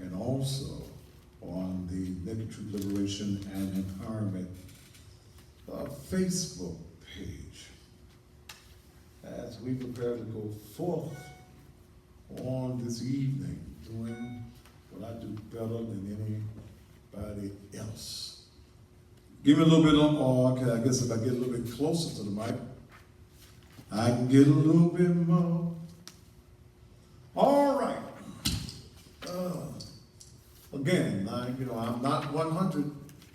and also on the Naked Truth Liberation and Empowerment Facebook page as we prepare to go forth on this evening doing what I do better than anybody else. Give me a little bit of, okay, I guess if I get a little bit closer to the mic, I can get a little bit more. All right. Again, I'm not 100,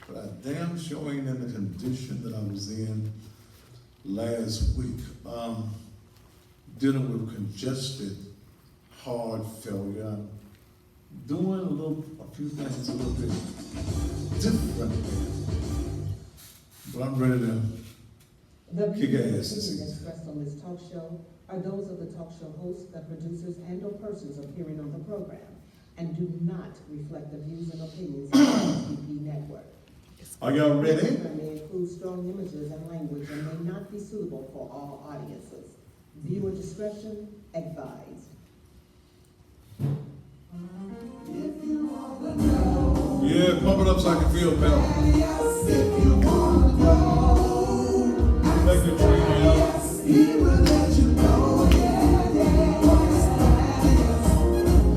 but I damn sure ain't in the condition that I was in last week. Dealing with congested heart failure. I'm doing a few things a little bit differently. But I'm ready to kick ass this evening. Expressed on this talk show are those of the talk show hosts, the producers, and/or persons appearing on the program, and do not reflect the views and opinions of the TV network. Are y'all ready? This program may include strong images and language and may not be suitable for all audiences. Viewer discretion advised. Yeah, pump it up so I can feel better. Thank you, Trina. He will let you know,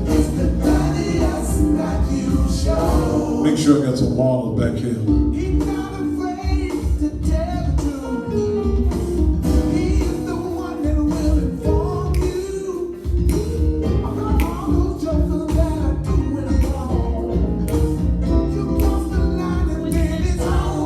it's the funniest that you show. Make sure I got some models back here. He's not afraid to tell the truth. He is the one that will inform you about all those jokers that are doing wrong. You cross the line and then it's on.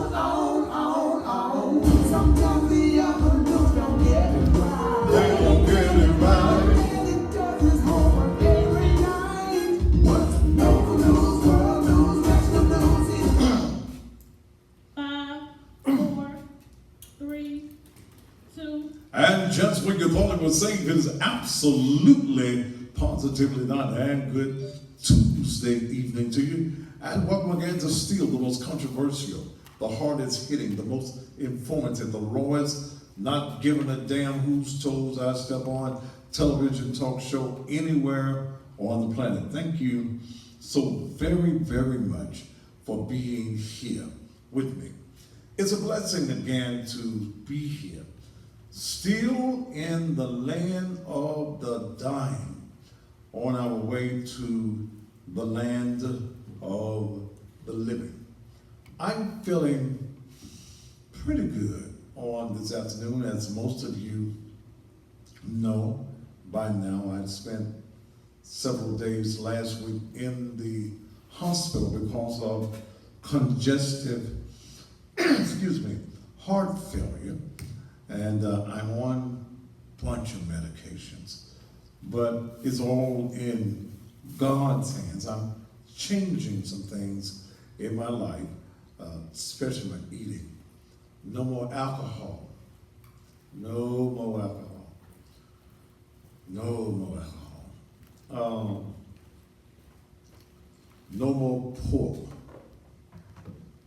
Sometimes the other news don't get it right. They don't get it right. And it does his homework every night. What's local news, world news, national news is 5, 4, 3, 2. And just when you thought it was safe, it is absolutely, positively not. And good Tuesday evening to you. And welcome again to Steele, the most controversial, the hardest hitting, the most informative, the rawest, not giving a damn whose toes I step on, television talk show anywhere on the planet. Thank you so very, very much for being here with me. It's a blessing again to be here, still in the land of the dying, on our way to the land of the living. I'm feeling pretty good on this afternoon, as most of you know by now. I spent several days last week in the hospital because of congestive, heart failure, and I'm on a bunch of medications, but it's all in God's hands. I'm changing some things in my life, especially my eating. No more alcohol. No more alcohol. No more alcohol. No more pork.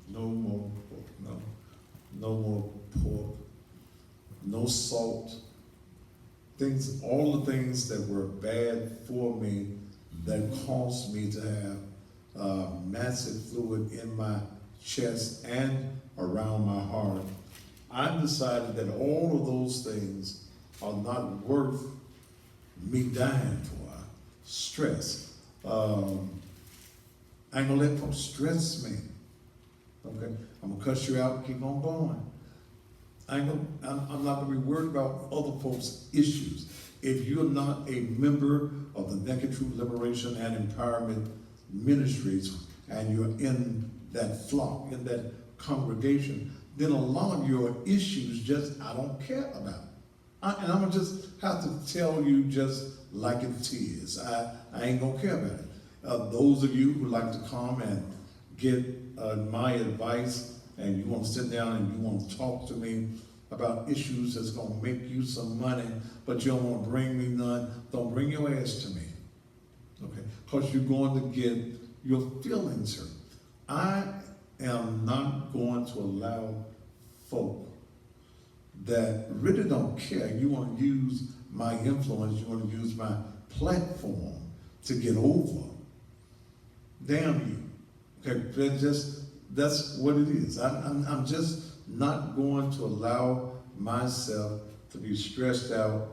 No more pork. No more pork. No salt. Things, all the things that were bad for me that caused me to have massive fluid in my chest and around my heart. I've decided that all of those things are not worth me dying for. Stress. I ain't gonna let folks stress me. Okay? I'm gonna cuss you out and keep on going. I'm not gonna be worried about other folks' issues. If you're not a member of the Naked Truth Liberation and Empowerment Ministries, and you're in that flock, in that congregation, then a lot of your issues just I don't care about. And I'm gonna just have to tell you just like it is. I ain't gonna care about it. Those of you who like to come and get my advice, and you want to sit down and you want to talk to me about issues that's gonna make you some money, but you don't want to bring me none, don't bring your ass to me. Okay? Because you're going to get your feelings hurt. I am not going to allow folk that really don't care. You want to use my influence, you want to use my platform to get over damn you. Okay, that's what it is. I'm just not going to allow myself to be stressed out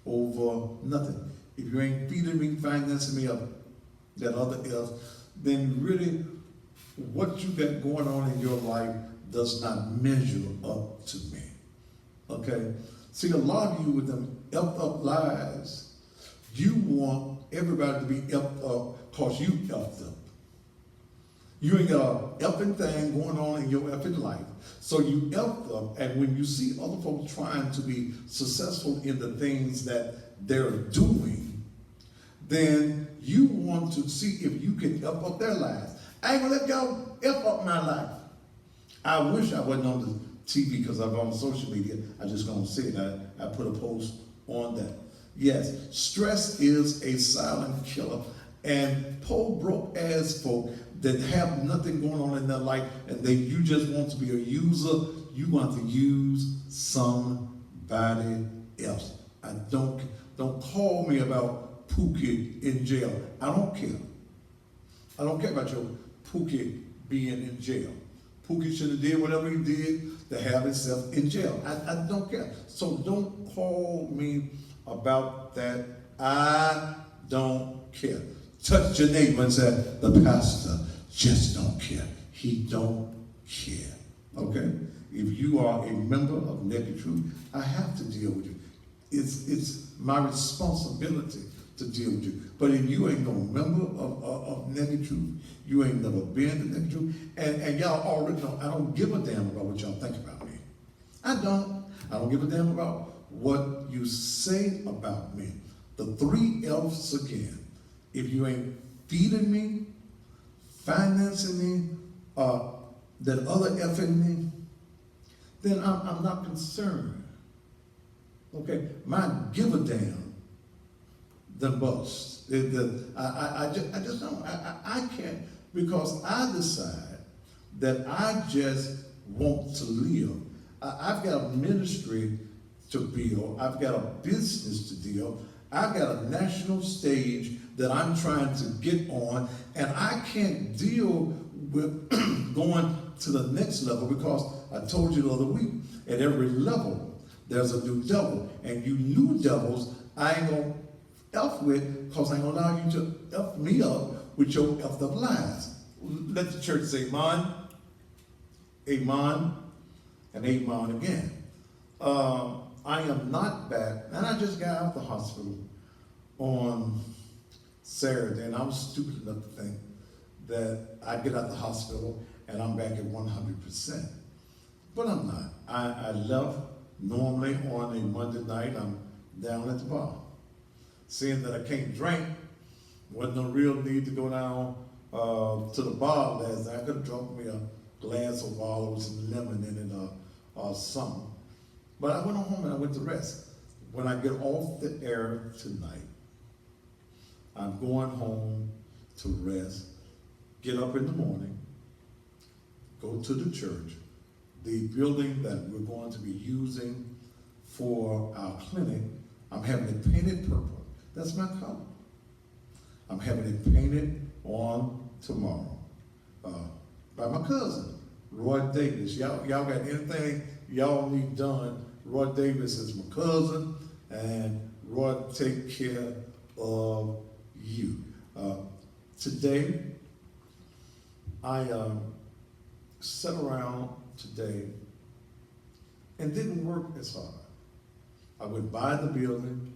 over nothing. If you ain't feeding me, financing me up, that other else, then really what you got going on in your life does not measure up to me. Okay? See, a lot of you with them effed up lives, you want everybody to be effed up because you effed up. You ain't got a effing thing going on in your effing life. So you effed up, and when you see other folks trying to be successful in the things that they're doing, then you want to see if you can F up their lives. I ain't gonna let y'all F up my life. I wish I wasn't on the TV because I'm on social media. I just gonna say it. I put a post on that. Yes, stress is a silent killer. And poor broke ass folk that have nothing going on in their life and you just want to be a user, you want to use somebody else. Don't call me about Pookie in jail. I don't care. I don't care about your Pookie being in jail. Pookie should have did whatever he did to have himself in jail. I don't care. So don't call me about that. I don't care. Touch your neighbor and say, the pastor just don't care. He don't care. Okay? If you are a member of Naked Truth, I have to deal with you. It's my responsibility to deal with you. But if you ain't no member of Naked Truth, you ain't never been to Naked Truth, and y'all already know I don't give a damn about what y'all think about me. I don't. I don't give a damn about what you say about me. The 3 F's again. If you ain't feeding me, financing me, that other effing me, then I'm not concerned. Okay, my give a damn than bust. I just don't. I can't, because I decide that I just want to live. I've got a ministry to build. I've got a business to deal. I've got a national stage that I'm trying to get on, and I can't deal with going to the next level, because I told you the other week, at every level, there's a new devil, and you new devils, I ain't gonna F with, because I ain't gonna allow you to F me up with your effed up lies. Let the church say amen, amen, and amen again. I am not back, and I just got out of the hospital on Saturday, and I was stupid enough to think that I'd get out of the hospital and I'm back at 100%. But I'm not. I left normally on a Monday night. I'm down at the bar. Seeing that I can't drink, wasn't no real need to go down to the bar last night. I could have drunk me a glass of water with some lemon in it or something. But I went home and I went to rest. When I get off the air tonight, I'm going home to rest, get up in the morning, go to the church, the building that we're going to be using for our clinic. I'm having it painted purple. That's my color. I'm having it painted on tomorrow by my cousin, Roy Davis. Y'all got anything y'all need done? Roy Davis is my cousin, and Roy take care of you. Today, I sat around today and didn't work as hard. I went by the building,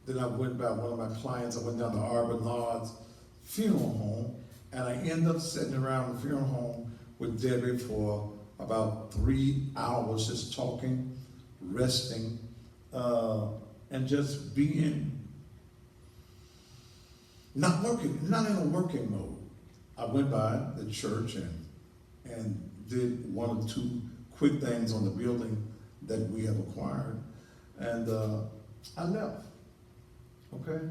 then I went by one of my clients. I went down to Arbonard's funeral home, and I ended up sitting around the funeral home with Debbie for about 3 hours, just talking, resting, and just being not working, not in a working mode. I went by the church and did 1 or 2 quick things on the building that we have acquired, and I left. Okay?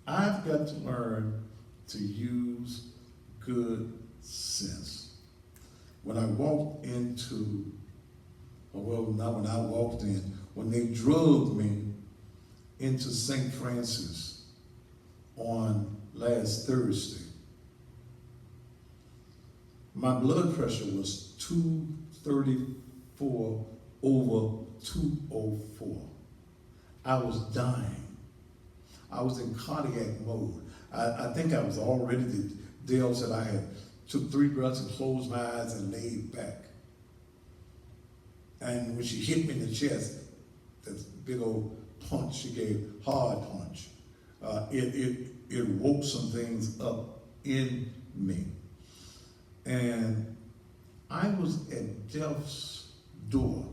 I've got to learn to use good sense. When I walked into, well, not when I walked in, when they drove me into St. Francis on last Thursday. My blood pressure was 234 over 204. I was dying. I was in cardiac mode. I think I was all ready to, Dale said I had took 3 breaths and closed my eyes and laid back. And when she hit me in the chest, that big old punch she gave, hard punch, it woke some things up in me. And I was at death's door,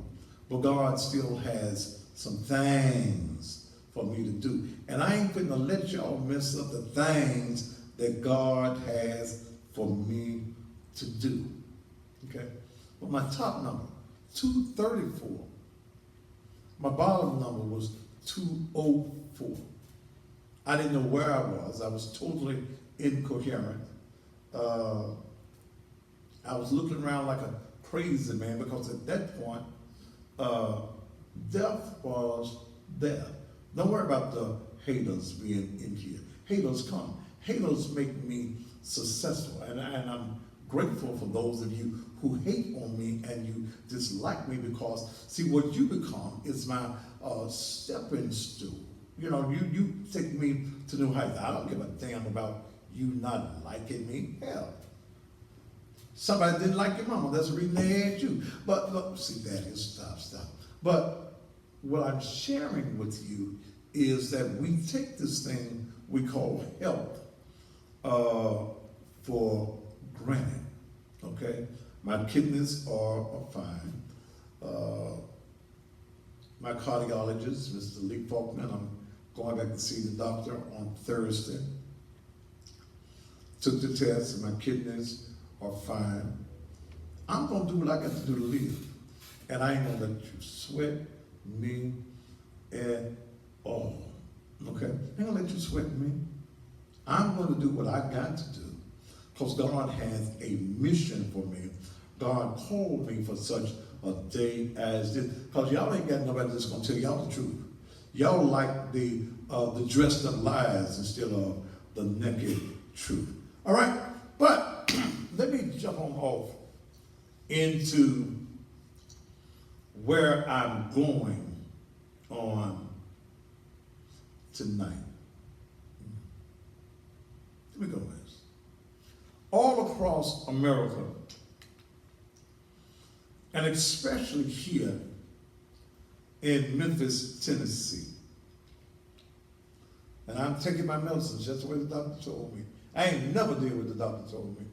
but God still has some things for me to do. And I ain't gonna let y'all mess up the things that God has for me to do. Okay? But my top number, 234. My bottom number was 204. I didn't know where I was. I was totally incoherent. I was looking around like a crazy man because at that point, death was there. Don't worry about the haters being in here. Haters come. Haters make me successful. And I'm grateful for those of you who hate on me and you dislike me because, see, what you become is my stepping stool. You know, you take me to new heights. I don't give a damn about you not liking me. Hell, somebody didn't like your mama. That's the reason they had you. But look, see, that is stop. But what I'm sharing with you is that we take this thing we call health for granted. Okay, my kidneys are fine. My cardiologist, Mr. Lee Faulkner, I'm going back to see the doctor on Thursday. Took the test and my kidneys are fine. I'm gonna do what I got to do to live. And I ain't gonna let you sweat me at all. Okay? I ain't gonna let you sweat me. I'm gonna do what I got to do. Because God has a mission for me. God called me for such a day as this. Because y'all ain't got nobody that's gonna tell y'all the truth. Y'all like the dressed up lies instead of the naked truth. All right, but let me jump on off into where I'm going on tonight. Let me go with this. All across America, and especially here in Memphis, Tennessee, and I'm taking my medicines just the way the doctor told me. I ain't never did what the doctor told me.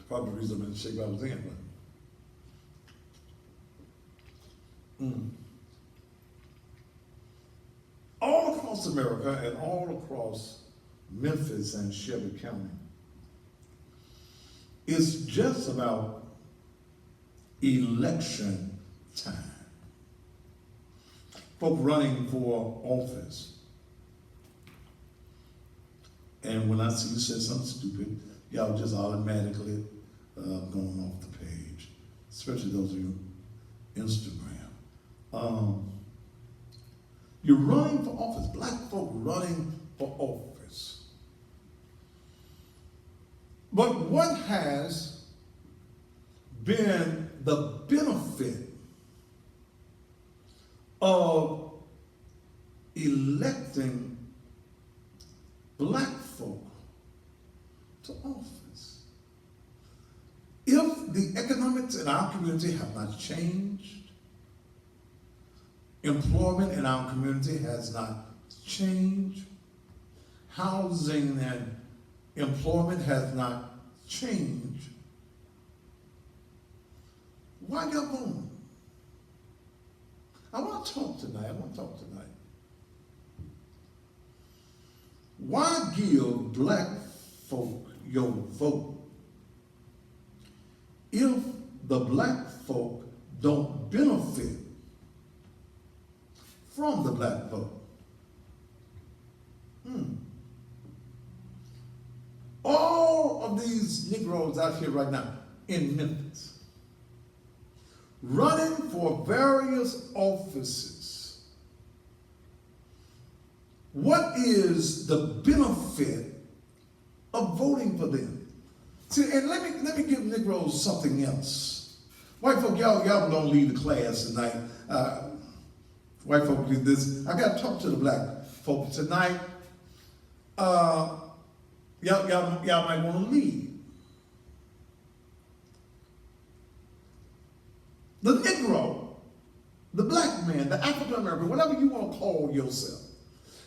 Probably the reason I'm in the shape I was in, but all across America and all across Memphis and Shelby County, it's just about election time. Folk running for office. And when I see you say something stupid, y'all just automatically going off the page, especially those of you Instagram. You're running for office, black folk running for office. But what has been the benefit of electing black folk to office? If the economics in our community have not changed, employment in our community has not changed, housing and employment has not changed, why y'all going? I want to talk tonight. Why give black folk your vote if the black folk don't benefit from the black vote? All of these Negroes out here right now in Memphis, running for various offices, what is the benefit of voting for them? See, and let me give Negroes something else. White folk, y'all don't leave the class tonight. White folk do this. I got to talk to the black folk tonight. Y'all might want to leave. The Negro, the black man, the African American, whatever you want to call yourself,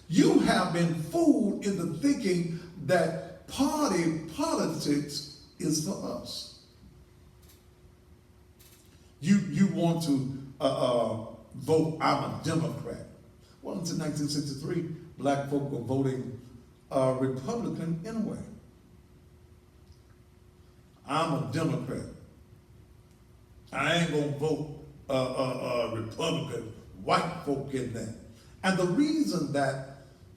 you have been fooled into thinking that party politics is for us. You want to vote, I'm a Democrat. Well, until 1963, black folk were voting Republican anyway. I'm a Democrat. I ain't gonna vote Republican, white folk in that. And the reason that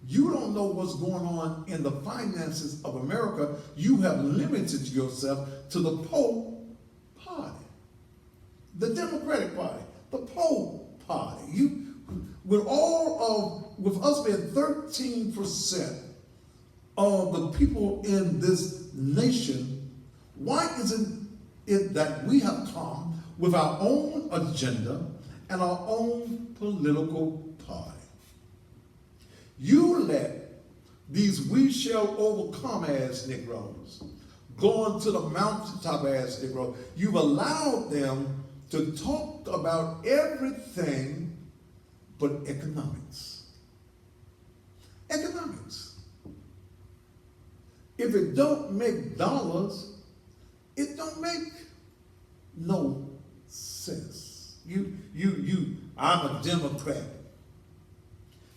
you don't know what's going on in the finances of America, you have limited yourself to the Pope party, the Democratic Party, the Pope party. With us being 13% of the people in this nation, why isn't it that we have come with our own agenda and our own political party? You let these we shall overcome as Negroes going to the mountaintop as Negroes. You've allowed them to talk about everything but economics. Economics. If it don't make dollars, it don't make no sense. I'm a Democrat.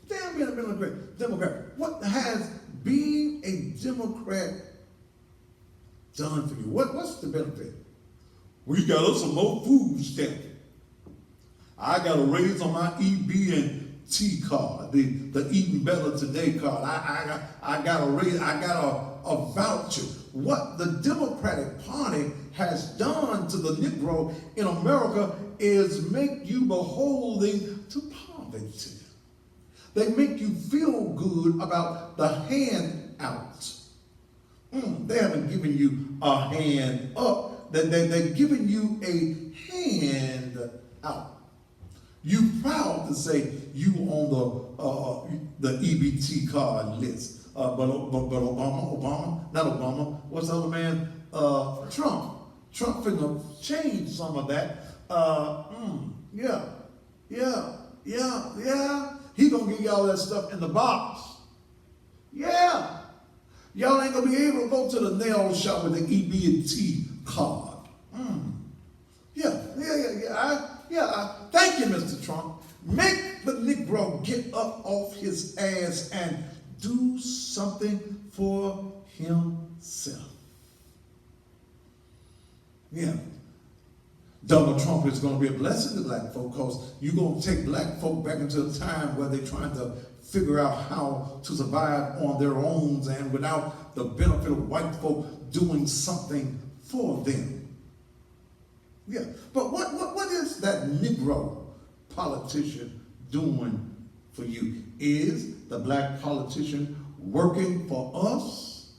Damn, being a Democrat. What has being a Democrat done for you? What's the benefit? We got us some more food stamps. I got a raise on my EB&T card, the Eating Better Today card. I got a raise. I got a voucher. What the Democratic Party has done to the Negro in America is make you beholden to poverty. They make you feel good about the handouts. They haven't given you a hand up. They're giving you a hand out. You proud to say you on the EBT card list. But Obama, not Obama, what's the other man? Trump. Trump finna change some of that. Yeah. He gonna give y'all that stuff in the box. Yeah. Y'all ain't gonna be able to go to the nail shop with the EB&T card. Thank you, Mr. Trump. Make the Negro get up off his ass and do something for himself. Yeah. Donald Trump is going to be a blessing to black folk because you're going to take black folk back into a time where they're trying to figure out how to survive on their own and without the benefit of white folk doing something for them. Yeah, but what is that Negro politician doing for you? Is the black politician working for us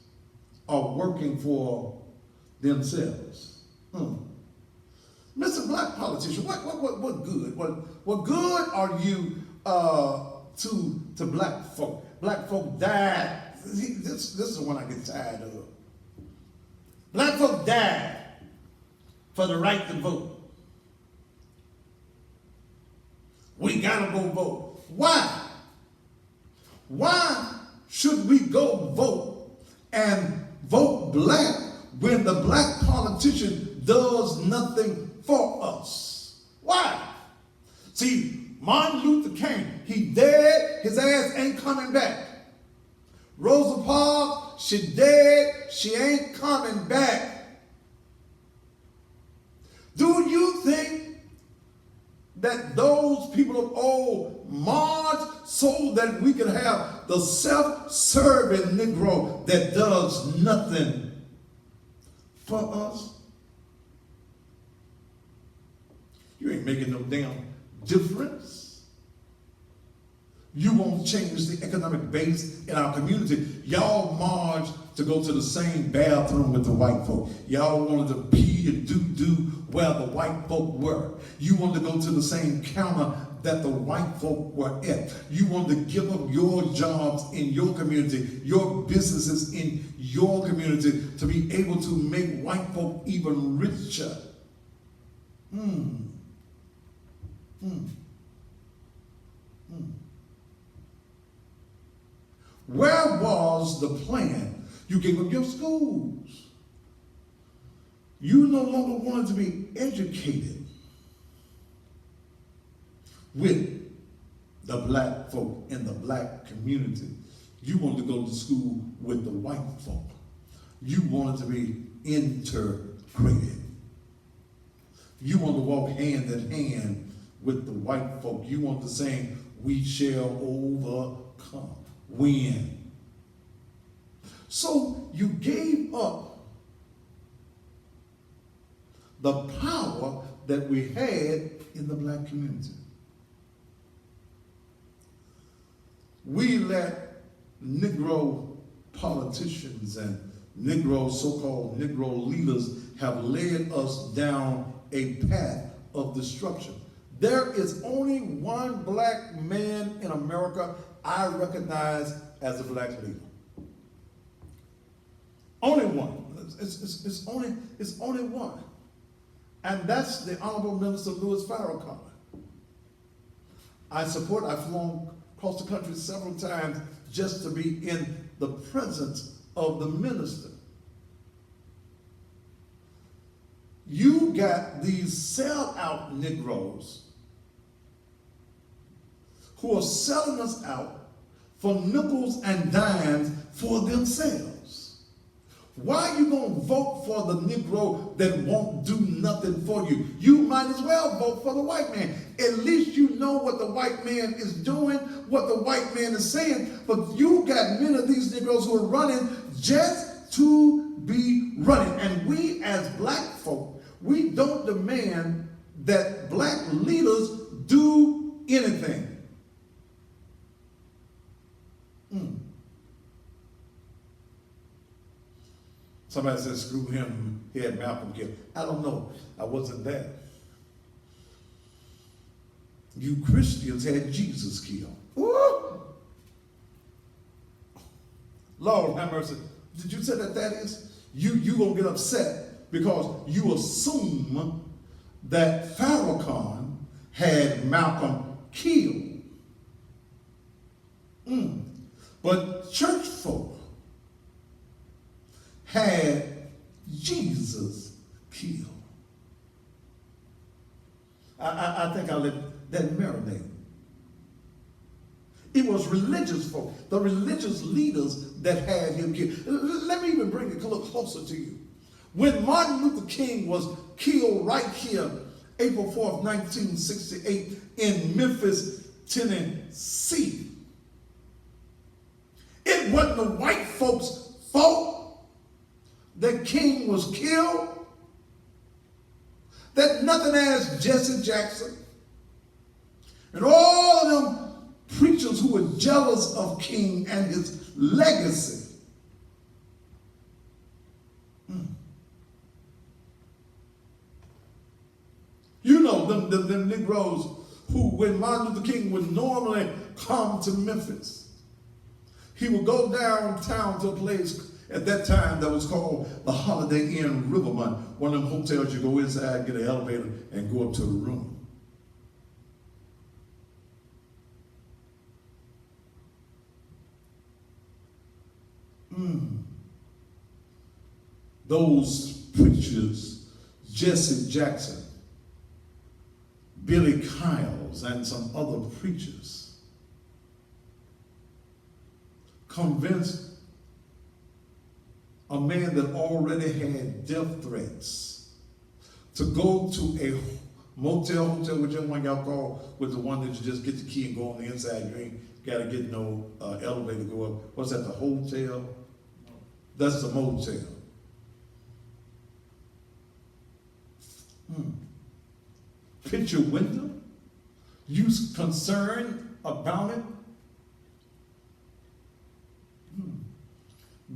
or working for themselves? Mr. Black politician, what good? What good are you to black folk? Black folk died. This is the one I get tired of. Black folk died for the right to vote. We gotta go vote. Why? Why should we go vote and vote black when the black politician does nothing for us? Why? See, Martin Luther King, he dead, his ass ain't coming back. Rosa Parks, she dead, she ain't coming back. Do you think that those people of old marched so that we could have the self-serving Negro that does nothing for us? You ain't making no damn difference. You won't change the economic base in our community. Y'all marched to go to the same bathroom with the white folk. Y'all wanted to pee and do where the white folk were. You wanted to go to the same counter that the white folk were at. You wanted to give up your jobs in your community, your businesses in your community, to be able to make white folk even richer. Where was the plan? You gave up your schools. You no longer wanted to be educated with the black folk in the black community. You wanted to go to school with the white folk. You wanted to be integrated. You wanted to walk hand in hand with the white folk. You wanted to sing, "We shall overcome." Win. So you gave up the power that we had in the black community. We let Negro politicians and Negro, so-called Negro leaders have led us down a path of destruction. There is only one black man in America I recognize as a black leader. Only one. It's only one. And that's the Honorable Minister Louis Farrakhan. I've flown across the country several times just to be in the presence of the minister. You got these sellout Negroes who are selling us out for nickels and dimes for themselves. Why are you going to vote for the Negro that won't do nothing for you? You might as well vote for the white man. At least you know what the white man is doing, what the white man is saying. But you got many of these Negroes who are running just to be running. And we as black folk, we don't demand that black leaders do anything. Somebody said, screw him, he had Malcolm killed. I don't know. I wasn't there. You Christians had Jesus killed. Woo! Lord have mercy. Did you say that is? You gonna get upset because you assume that Farrakhan had Malcolm killed. But church folk had Jesus killed. I think I'll let that marinate. It was religious folk, the religious leaders that had him killed. Let me even bring it a little closer to you. When Martin Luther King was killed right here, April 4th, 1968, in Memphis, Tennessee, it wasn't the white folks' fault that King was killed. That nothing as Jesse Jackson and all of them preachers who were jealous of King and his legacy. You know, them Negroes who, when Martin Luther King would normally come to Memphis, he would go downtown to a place at that time that was called the Holiday Inn Rivermont, one of them hotels you go inside, get an elevator, and go up to a room. Those preachers, Jesse Jackson, Billy Kyles, and some other preachers, convinced a man that already had death threats to go to a hotel, whichever one y'all call, with the one that you just get the key and go on the inside. You ain't got to get no elevator to go up. What's that, the hotel? That's the motel. Picture window? You concerned about it?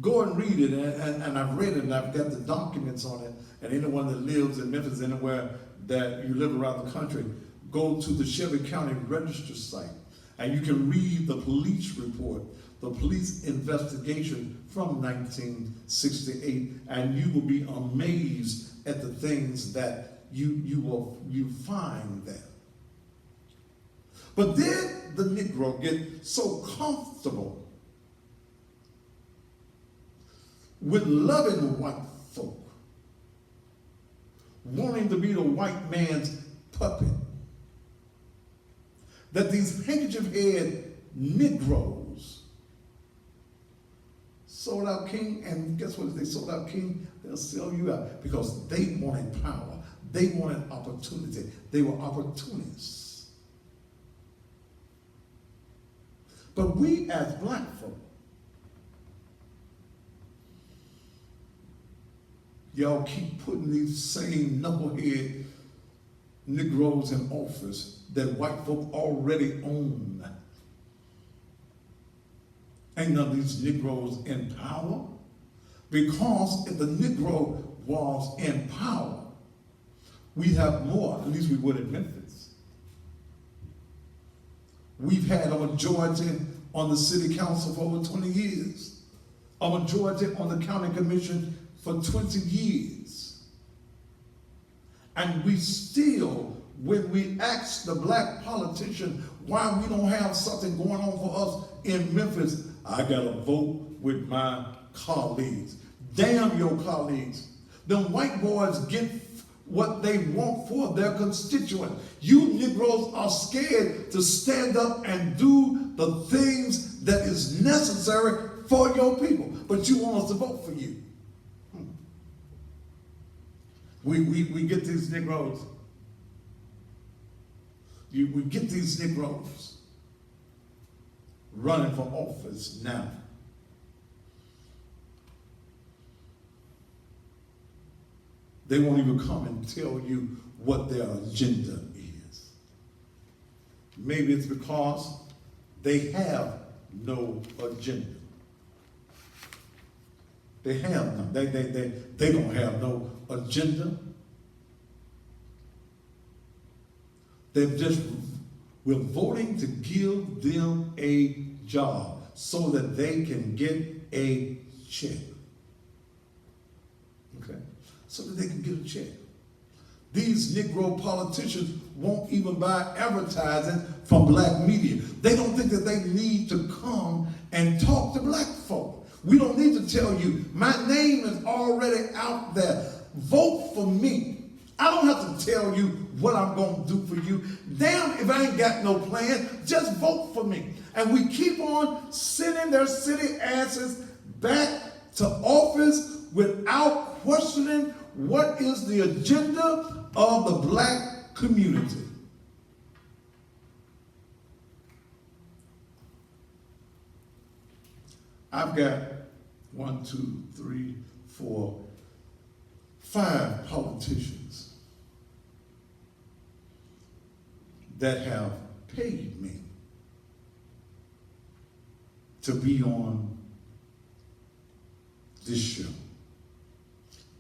Go and read it, and I've read it, and I've got the documents on it. And anyone that lives in Memphis, anywhere that you live around the country, go to the Shelby County Register site, and you can read the police report, the police investigation from 1968, and you will be amazed at the things that you find there. But did the Negro get so comfortable with loving white folk, wanting to be the white man's puppet, that these handkerchief-head Negroes sold out King? And guess what? If they sold out King, they'll sell you out, because they wanted power. They wanted opportunity. They were opportunists. But we as black folk, y'all keep putting these same knucklehead Negroes in office that white folk already own. Ain't none of these Negroes in power. Because if the Negro was in power, we'd have more, at least we would in Memphis. We've had a majority on the city council for over 20 years. A majority on the county commission for 20 years. And we still, when we ask the black politician why we don't have something going on for us in Memphis, I gotta vote with my colleagues. Damn your colleagues. Them white boys get what they want for their constituent. You Negroes are scared to stand up and do the things that is necessary for your people, but you want us to vote for you. We get these Negroes. We get these Negroes running for office now. They won't even come and tell you what their agenda is. Maybe it's because they have no agenda. They have none. They don't have no agenda. We're voting to give them a job so that they can get a check. Okay? So that they can get a check. These Negro politicians won't even buy advertising from black media. They don't think that they need to come and talk to black folk. We don't need to tell you, my name is already out there. Vote for me. I don't have to tell you what I'm going to do for you. Damn if I ain't got no plan, just vote for me. And we keep on sending their city asses back to office without questioning what is the agenda of the black community. I've got 1, 2, 3, 4, 5 politicians that have paid me to be on this show.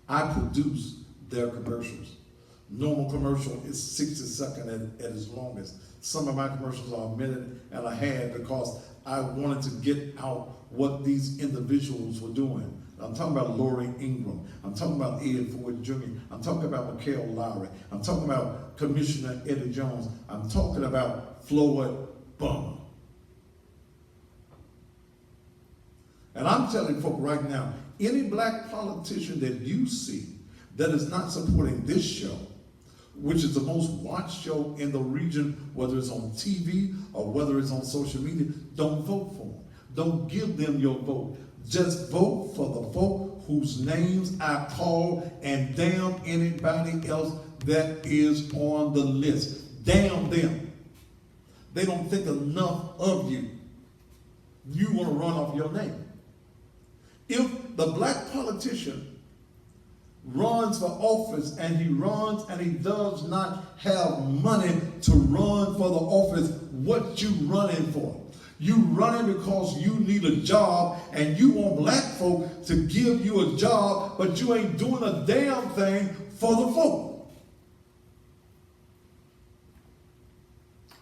I produce their commercials. Normal commercial is 60 seconds at its longest. Some of my commercials are a minute and a half because I wanted to get out what these individuals were doing. I'm talking about Lori Ingram. I'm talking about Ed Ford Jr. I'm talking about McHale Lowry. I'm talking about Commissioner Eddie Jones. I'm talking about Floyd Bummer. And I'm telling folk right now, any black politician that you see that is not supporting this show, which is the most watched show in the region, whether it's on TV or whether it's on social media, don't vote for them. Don't give them your vote. Just vote for the folk whose names I call, and damn anybody else that is on the list. Damn them. They don't think enough of you. You want to run off your name. If the black politician runs for office and he runs and he does not have money to run for the office, what you running for? You running because you need a job and you want black folk to give you a job, but you ain't doing a damn thing for the folk.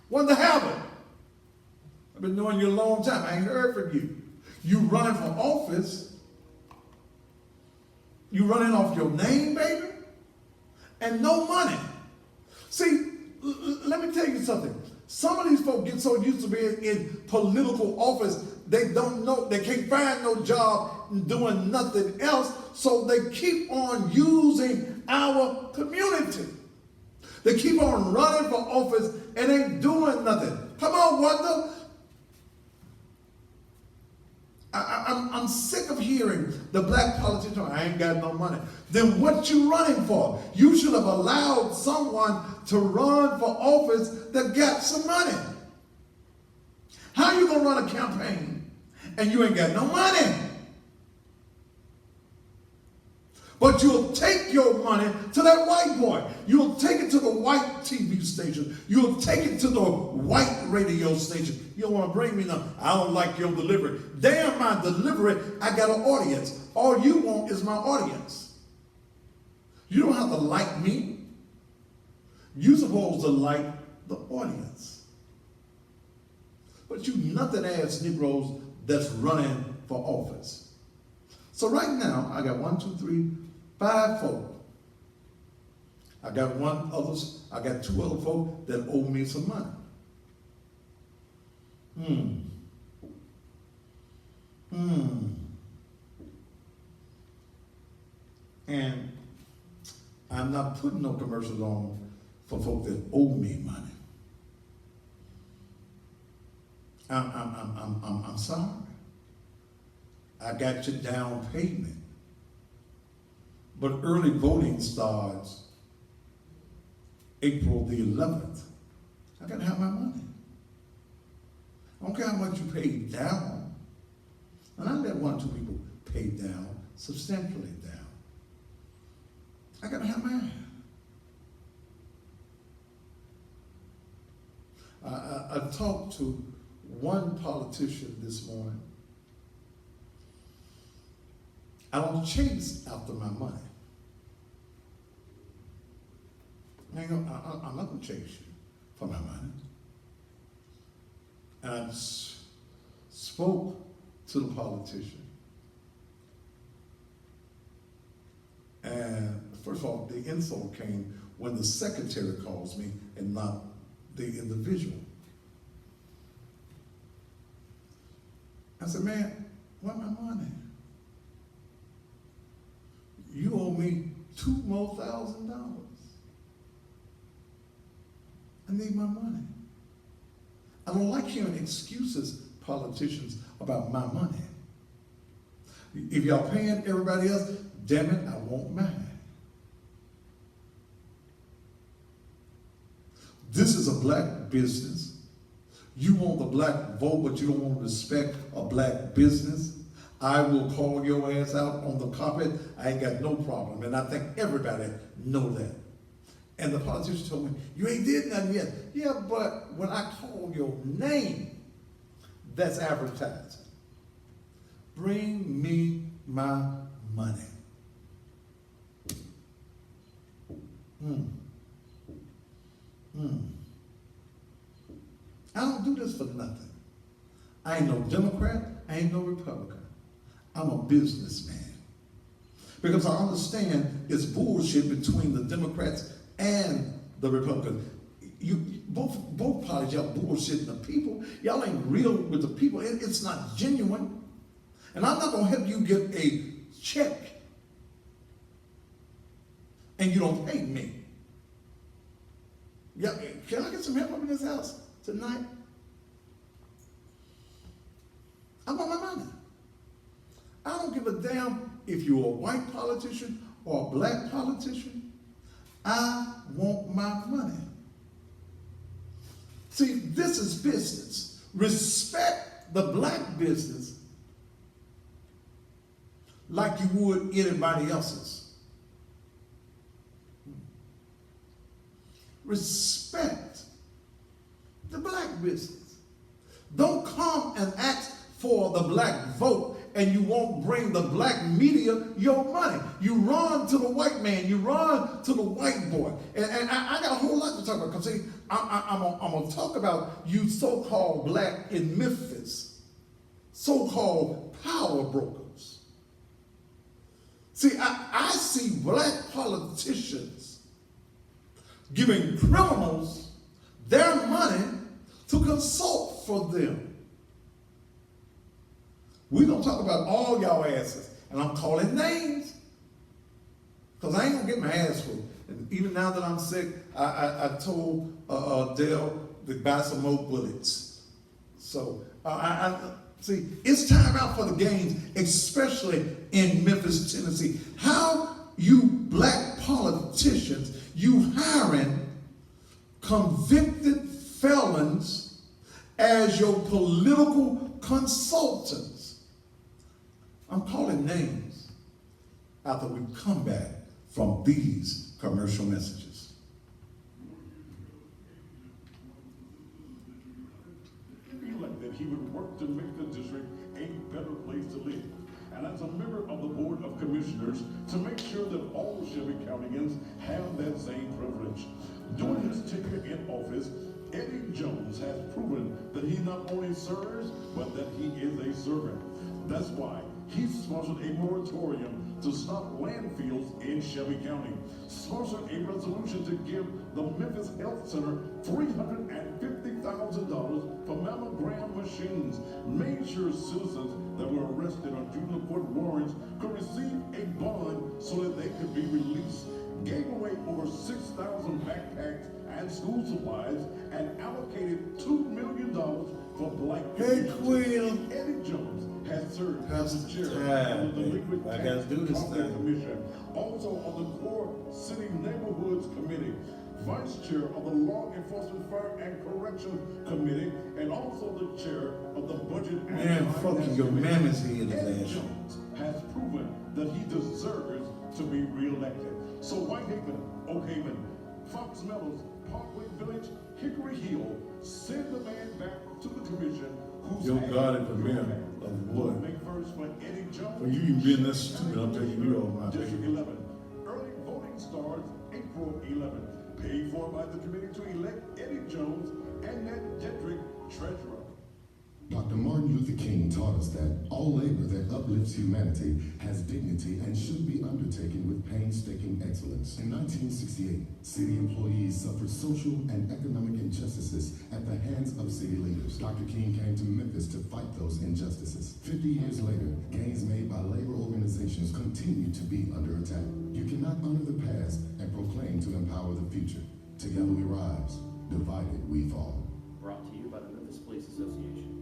Wonder happened? I've been knowing you a long time. I ain't heard from you. You running for office. You running off your name, baby, and no money. See, let me tell you something. Some of these folks get so used to being in political office, they don't know, they can't find no job doing nothing else, so they keep on using our community. They keep on running for office and ain't doing nothing. Come on, Wanda. I'm sick of hearing the black politician, I ain't got no money. Then what you running for? You should have allowed someone to run for office that got some money. How you gonna run a campaign and you ain't got no money? But you'll take your money to that white boy. You'll take it to the white TV station. You'll take it to the white radio station. You don't want to bring me none. I don't like your delivery. Damn my delivery, I got an audience. All you want is my audience. You don't have to like me. You're supposed to like the audience. But you nothing ass Negroes that's running for office. So right now, I got 5 folk. I got I got 2 other folk that owe me some money. And I'm not putting no commercials on for folk that owe me money. I'm sorry. I got your down payment. But early voting starts April the 11th. I gotta have my money. I don't care how much you paid down. And I let 1 or 2 people pay down, substantially down. I gotta have mine. I talked to one politician this morning. I don't chase after my money. I'm not going to chase you for my money. And I spoke to the politician. And first of all, the insult came when the secretary calls me and not the individual. I said, man, where's my money? You owe me $2,000 more. I need my money. I don't like hearing excuses, politicians, about my money. If y'all paying everybody else, damn it, I want mine. This is a black business. You want the black vote, but you don't want to respect a black business. I will call your ass out on the carpet. I ain't got no problem. And I think everybody know that. And the politician told me, you ain't did nothing yet. Yeah, but when I call your name, that's advertising. Bring me my money. I don't do this for nothing. I ain't no Democrat, I ain't no Republican. I'm a businessman. Because I understand it's bullshit between the Democrats and the Republicans. Both parties, y'all bullshitting the people. Y'all ain't real with the people. It's not genuine. And I'm not going to help you get a check and you don't pay me. Yeah, can I get some help up in this house tonight? I want my money. I don't give a damn if you're a white politician or a black politician. I want my money. See, this is business. Respect the black business like you would anybody else's. Respect the black business. Don't come for the black vote, and you won't bring the black media your money. You run to the white man, you run to the white boy. And I got a whole lot to talk about, because see, I'm going to talk about you so-called black in Memphis, so-called power brokers. See, I see black politicians giving criminals their money to consult for them. We're going to talk about all y'all asses, and I'm calling names, because I ain't going to get my ass whooped. And even now that I'm sick, I told Dale to buy some more bullets. So, see, it's time out for the games, especially in Memphis, Tennessee. How you black politicians, you hiring convicted felons as your political consultants. I'm calling names after we come back from these commercial messages. That he would work to make the district a better place to live. And as a member of the Board of Commissioners, to make sure that all Shelby Countyans have that same privilege. During his tenure in office, Eddie Jones has proven that he not only serves, but that he is a servant. That's why he sponsored a moratorium to stop landfills in Shelby County, sponsored a resolution to give the Memphis Health Center $350,000 for mammogram machines, made sure citizens that were arrested on juvenile court warrants could receive a bond so that they could be released, gave away over 6,000 backpacks and school supplies, and allocated $2 million for black Hey, Quill. Eddie Jones has served That's as the chair time, of the Delinquent I gotta do this Tax thing. Commission, also on the Core City Neighborhoods Committee, vice chair of the Law Enforcement, Fire and Correction Committee, and also the chair of the Budget and Man, fuck Finance you, your Committee. mammoth's here in his Eddie ass. Jones has proven that he deserves to be reelected. So Whitehaven, Oakhaven, Fox Meadows, Parkway Village, Hickory Hill, send the man back to the commission who's Your had God is the your man back. of what? Make first for Eddie Jones. When you even being that stupid, I'm telling you all my District baby. 11. Early voting starts April 11. Paid for by the committee to elect Eddie Jones and Ned Jedrick, treasurer. Dr. Martin Luther King taught us that all labor that uplifts humanity has dignity and should be undertaken with painstaking excellence. In 1968, city employees suffered social and economic injustices at the hands of city leaders. Dr. King came to Memphis to fight those injustices. 50 years later, gains made by labor organizations continue to be under attack. You cannot honor the past and proclaim to empower the future. Together we rise, divided we fall. Brought to you by the Memphis Police Association.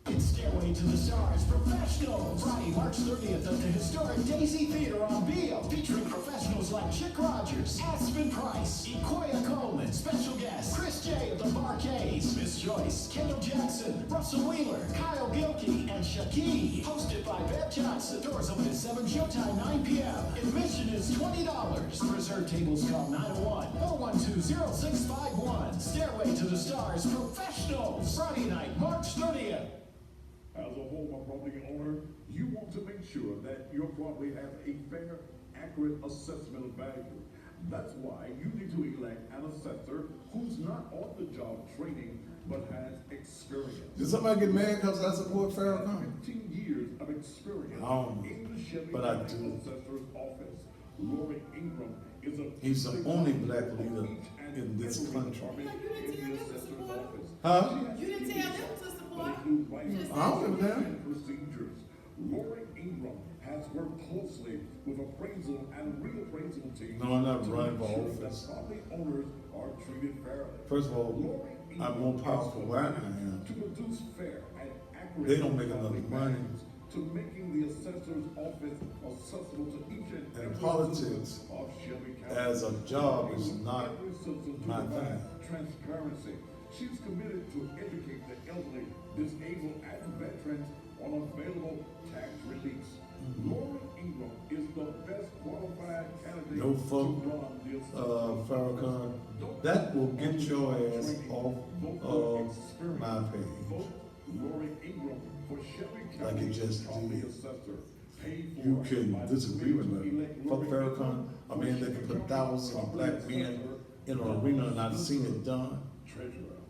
It's Stairway to the Stars Professionals, Friday, March 30th at the historic Daisy Theater on Beale, featuring professionals like Chick Rogers, Aspen Price, Ikoya Coleman, special guests Chris J of the Barcades, Miss Joyce, Kendall Jackson, Russell Wheeler, Kyle Gilkey, and Shaki. Hosted by Bev Johnson. Doors open at 7, showtime 9 p.m. Admission is $20. Reserve tables call 901-412-0651. Stairway to the Stars Professionals, Friday night, March 30th. As a home or property owner, you want to make sure that your property has a fair, accurate assessment of value. That's why you need to elect an assessor who's not on the job training, but has experience. Did somebody get mad because I support Farrakhan? 15 years of experience I don't, in the Chevy but I County do. Assessor's office. Lori Ingram is a He's the only black leader in this country. Huh? You didn't tell them to support. I don't give a damn. Procedures. Lori Ingram has worked closely with appraisal and reappraisal teams. No, I'm not to running for ensure that office. property owners are treated fairly. First of all, Lori Ingram I'm more has powerful where I committed am. to produce fair and accurate. They don't make enough property money. values, to making the assessor's office accessible to each and every politics citizen of Shelby County. as a job is not Every citizen to my provide thing. transparency. She's committed to educate the elderly, disabled, and veterans on available tax release. Lori Ingram is the best qualified candidate No fuck, to run this. Farrakhan. That will get your ass off of my page. Vote Lori Ingram for Shelby like it just County did. assessor paid for You can by the disagree with committee to me. elect Fuck Lori Farrakhan, a man that can put thousands of black men in an arena and I've seen it done. Treasurer.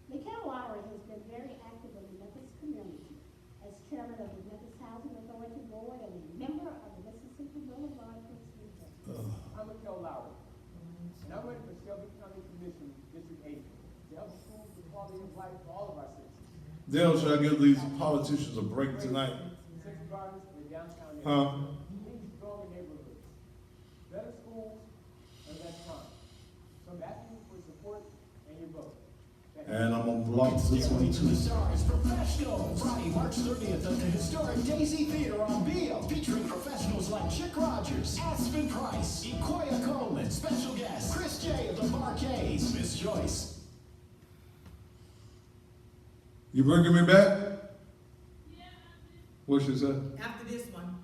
McKenna Lowry has been very active in the Memphis community as chairman of the Memphis Housing Authority Board and a member of the Mississippi Boulevard Commission. I'm Mikel Lowry, and I'm ready for Shelby County Commission District 8 to help improve the quality of life for all of our citizens. Dale, should I give these politicians a break tonight? Central Gardens in the downtown area. Huh? Clean, stronger neighborhoods, better schools, and less crime. So I'm asking you for support and your vote. And I'm gonna block this Stairway one to the too. Stars Professional, Friday, March 30th at the historic Daisy Theater on Beale, featuring professionals like Chick Rogers, Aspen Price, Ikoya Coleman, special guest Chris J of the Marquets, Miss Joyce. You bringing me back? What she said? After this one.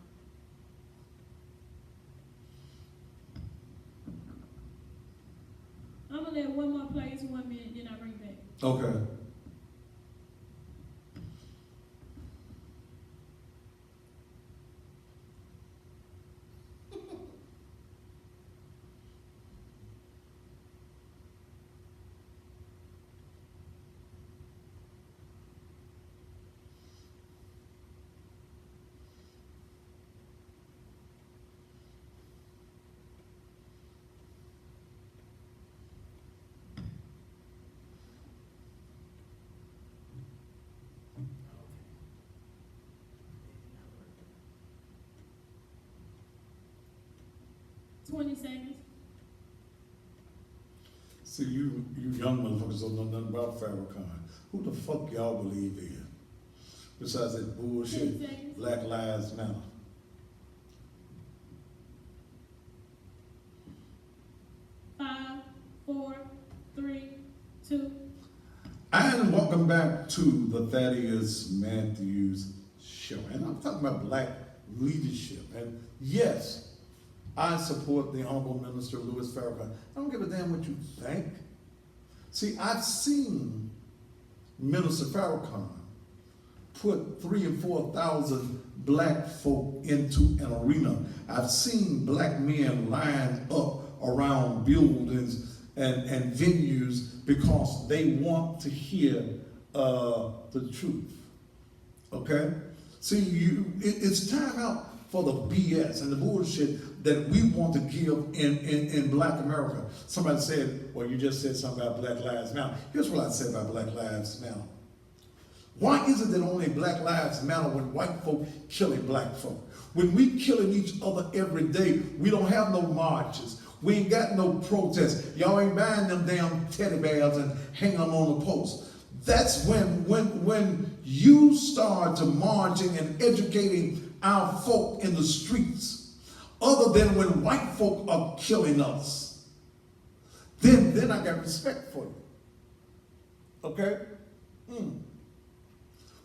I'm gonna let one more play, it's 1 minute, then I bring it back. Okay. It's 20 seconds. See, you young motherfuckers don't know nothing about Farrakhan. Who the fuck y'all believe in? Besides that bullshit, Black Lives Matter. Five, 4, 3, 2. And welcome back to the Thaddeus Matthews Show. And I'm talking about black leadership. And yes, I support the Honorable Minister Louis Farrakhan. I don't give a damn what you think. See, I've seen Minister Farrakhan put 3,000 and 4,000 black folk into an arena. I've seen black men lined up around buildings and venues because they want to hear the truth. Okay? See, it's time out for the BS and the bullshit that we want to give in black America. Somebody said, well, you just said something about Black Lives Matter. Here's what I said about Black Lives Matter. Why is it that only black lives matter when white folk killing black folk? When we killing each other every day, we don't have no marches. We ain't got no protests. Y'all ain't buying them damn teddy bears and hanging them on the post. That's when you start to marching and educating our folk in the streets, other than when white folk are killing us. Then I got respect for you. Okay?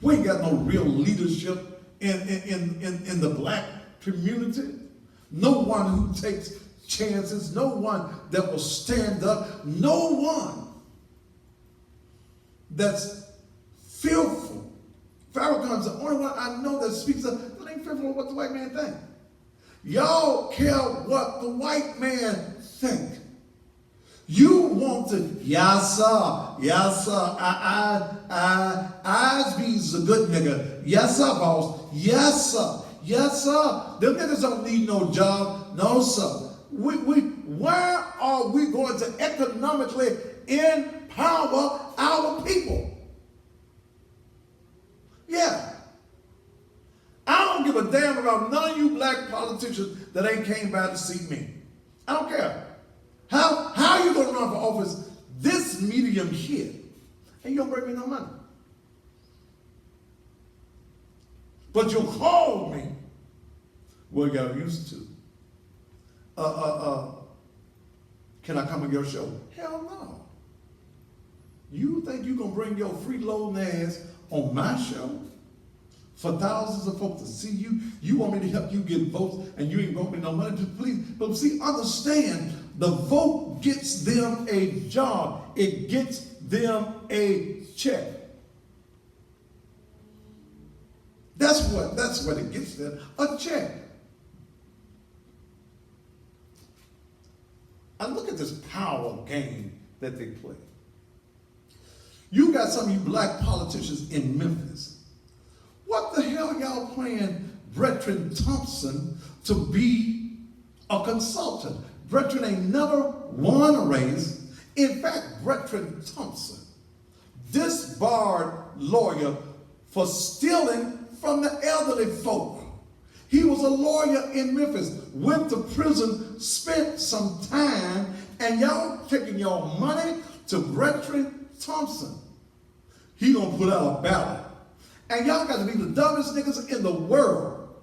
We ain't got no real leadership in the black community. No one who takes chances, no one that will stand up, no one that's fearful. Farrakhan's the only one I know that speaks up that ain't fearful of what the white man think. Y'all care what the white man think. You want to, yes sir, Osby's a good nigga. Yes sir, boss. Yes sir. Them niggas don't need no job. No sir. Where are we going to economically empower our people? Yeah. I don't give a damn about none of you black politicians that ain't came by to see me. I don't care. How are you going to run for office this medium here and you don't bring me no money? But you'll call me. Well, y'all used to. Can I come on your show? Hell no. You think you gonna bring your freeloading ass on my show for thousands of folks to see you? You want me to help you get votes and you ain't brought me no money? Please, but see, understand, the vote gets them a job. It gets them a check. That's what it gets there. A check. And look at this power game that they play. You got some of you black politicians in Memphis. What the hell y'all paying Bertrand Thompson to be a consultant? Bertrand ain't never won a race. In fact, Bertrand Thompson disbarred lawyer for stealing from the elderly folk. He was a lawyer in Memphis, went to prison, spent some time, and y'all taking your money to Bertrand Thompson. He gonna put out a ballot. And y'all got to be the dumbest niggas in the world.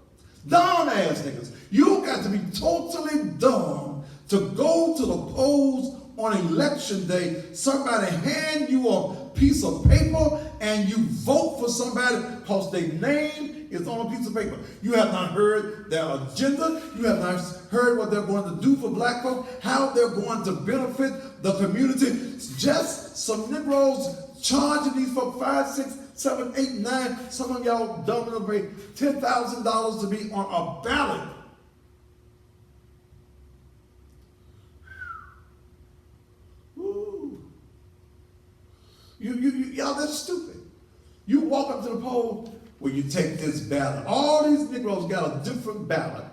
Dumb ass niggas. You got to be totally dumb to go to the polls on election day, somebody hand you a piece of paper and you vote for somebody because their name is on a piece of paper. You have not heard their agenda. You have not heard what they're going to do for black folk, how they're going to benefit the community. It's just some Negroes charging these folks 5, 6, 7, 8, 9. Some of y'all dumb enough to pay $10,000 to be on a ballot. Y'all, that's stupid. You walk up to the poll, well, you take this ballot. All these Negroes got a different ballot.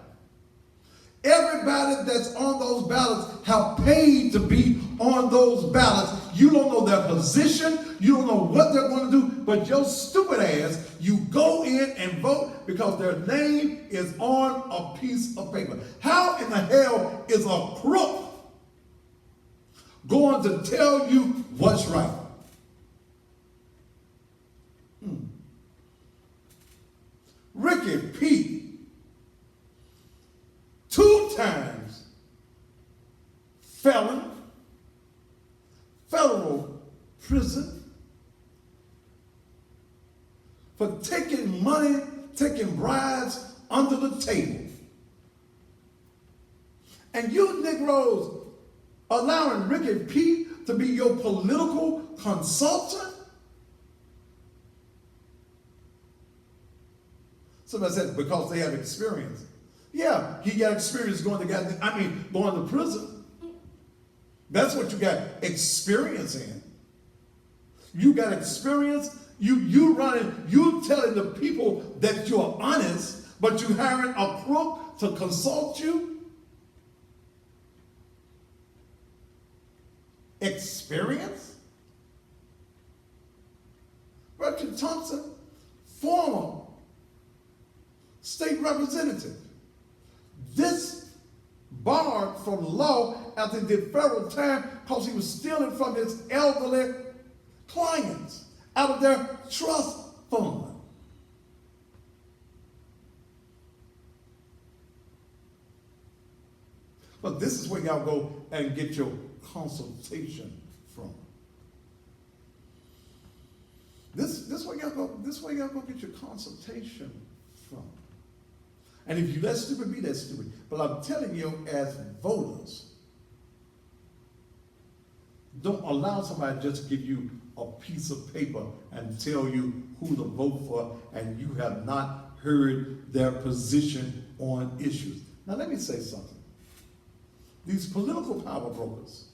Everybody that's on those ballots have paid to be on those ballots. You don't know their position. You don't know what they're going to do. But your stupid ass, you go in and vote because their name is on a piece of paper. How in the hell is a crook going to tell you what's right? Ricky P, 2 times felon, federal prison for taking money, taking bribes under the table. And you Negroes allowing Ricky P to be your political consultant? Somebody said because they have experience. Yeah, he got experience going to prison. That's what you got experience in. You got experience. You telling the people that you're honest, but you hiring a crook to consult you. Experience? Bertrand Thompson, former state representative, disbarred from law after he did federal time because he was stealing from his elderly clients out of their trust fund. But this is where y'all go and get your consultation from. This where y'all go get your consultation from. And if you that stupid, be that stupid. But I'm telling you, as voters, don't allow somebody to just give you a piece of paper and tell you who to vote for, and you have not heard their position on issues. Now let me say something. These political power brokers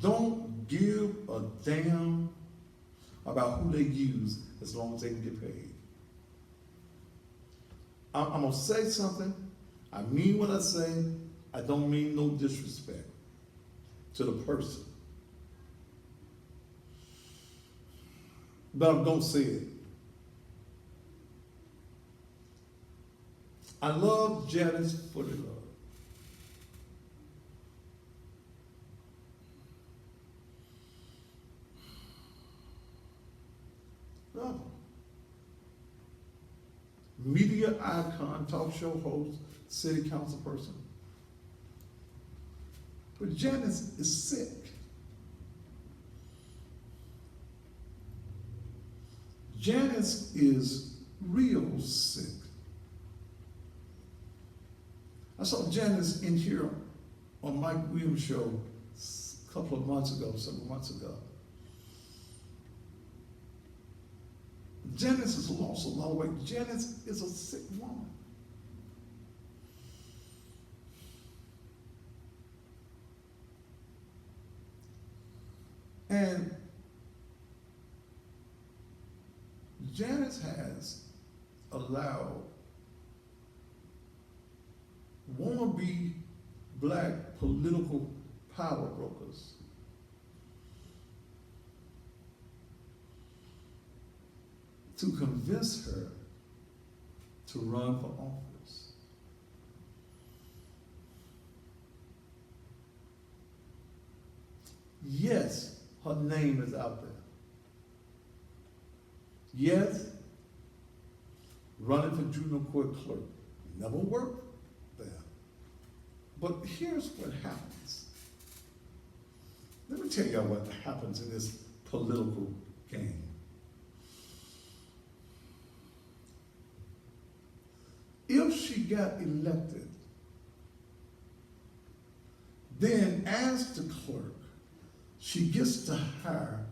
don't give a damn about who they use as long as they can get paid. I'm going to say something. I mean what I say. I don't mean no disrespect to the person. But I'm going to say it. I love Janice Fully Love. Love her. Media icon, talk show host, city council person. But Janice is sick. Janice is real sick. I saw Janice in here on Mike Williams' show several months ago. Janice has lost a lot of weight. Janice is a sick woman. And Janice has allowed wannabe black political power brokers to convince her to run for office. Yes, her name is out there. Yes, running for juvenile court clerk. Never worked there. But here's what happens. Let me tell y'all what happens in this political game. If she got elected, then as the clerk, she gets to hire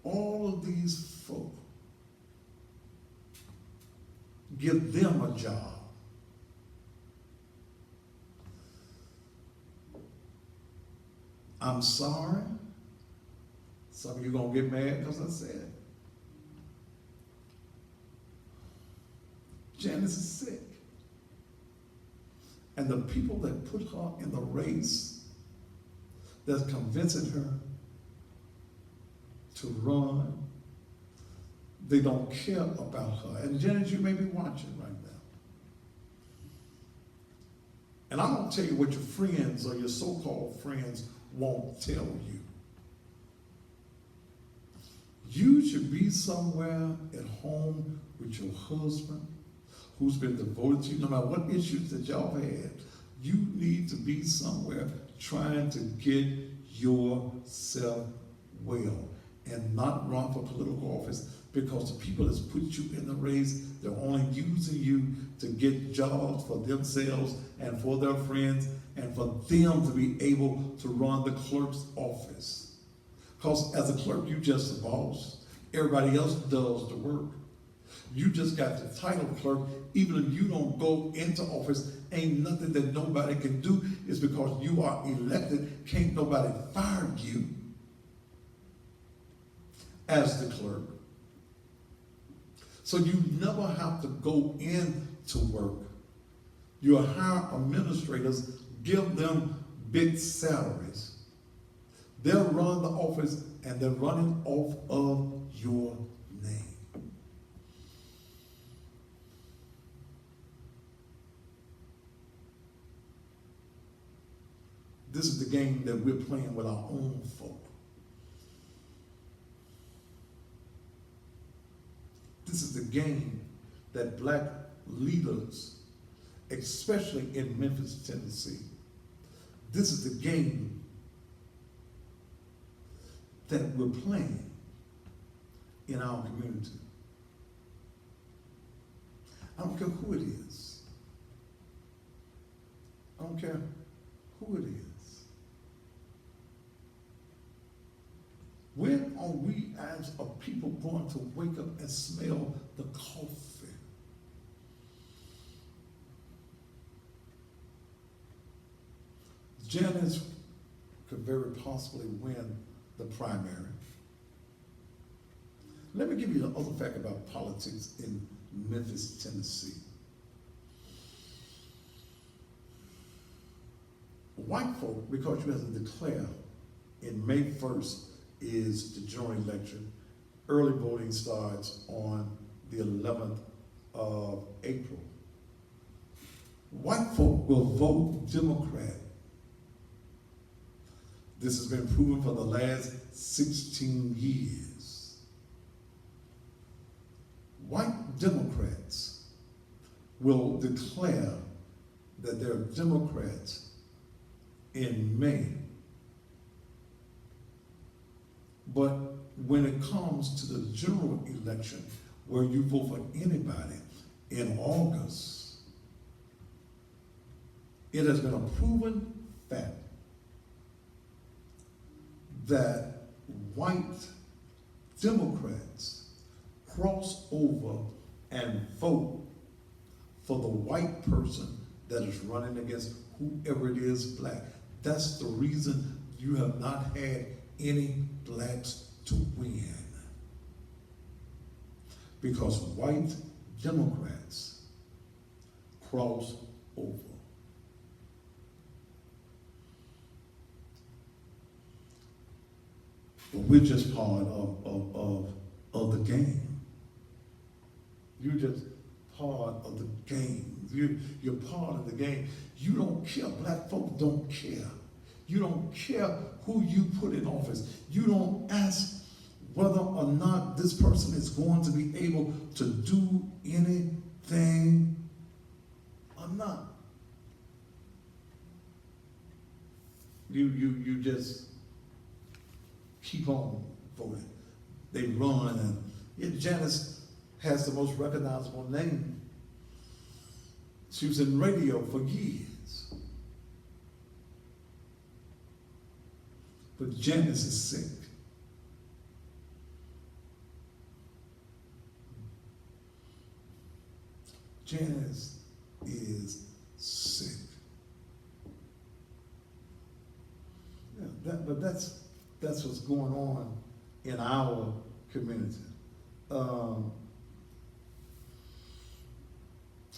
all of these folk, give them a job. I'm sorry. Some of you gonna get mad because I said it. Janice is sick. And the people that put her in the race, that's convincing her to run, they don't care about her. And Janice, you may be watching right now. And I'm gonna tell you what your friends or your so-called friends won't tell you. You should be somewhere at home with your husband who's been devoted to you, no matter what issues that y'all have had. You need to be somewhere trying to get yourself well and not run for political office because the people that's put you in the race, they're only using you to get jobs for themselves and for their friends and for them to be able to run the clerk's office. Because as a clerk, you just the boss. Everybody else does the work. You just got the title clerk. Even if you don't go into office, ain't nothing that nobody can do. It's because you are elected. Can't nobody fire you as the clerk. So you never have to go into work. You hire administrators, give them big salaries. They'll run the office and they're running off of your name. This is the game that we're playing with our own folk. This is the game that black leaders, especially in Memphis, Tennessee, this is the game that we're playing in our community. I don't care who it is. I don't care who it is. When are we as a people going to wake up and smell the coffee? Janice could very possibly win the primary. Let me give you the other fact about politics in Memphis, Tennessee. White folk, because you have to declare in May 1st is the general election. Early voting starts on the 11th of April. White folk will vote Democrat. This has been proven for the last 16 years. White Democrats will declare that they're Democrats in May. But when it comes to the general election, where you vote for anybody in August, it has been a proven fact that white Democrats cross over and vote for the white person that is running against whoever it is black. That's the reason you have not had any blacks to win. Because white Democrats cross over. But we're just part of the game. You're just part of the game. You're part of the game. You don't care. Black folks don't care. You don't care who you put in office. You don't ask whether or not this person is going to be able to do anything or not. You just keep on voting. They run, and Janice has the most recognizable name. She was in radio for years. But Janice is sick. Janice is sick. Yeah, but that's what's going on in our community.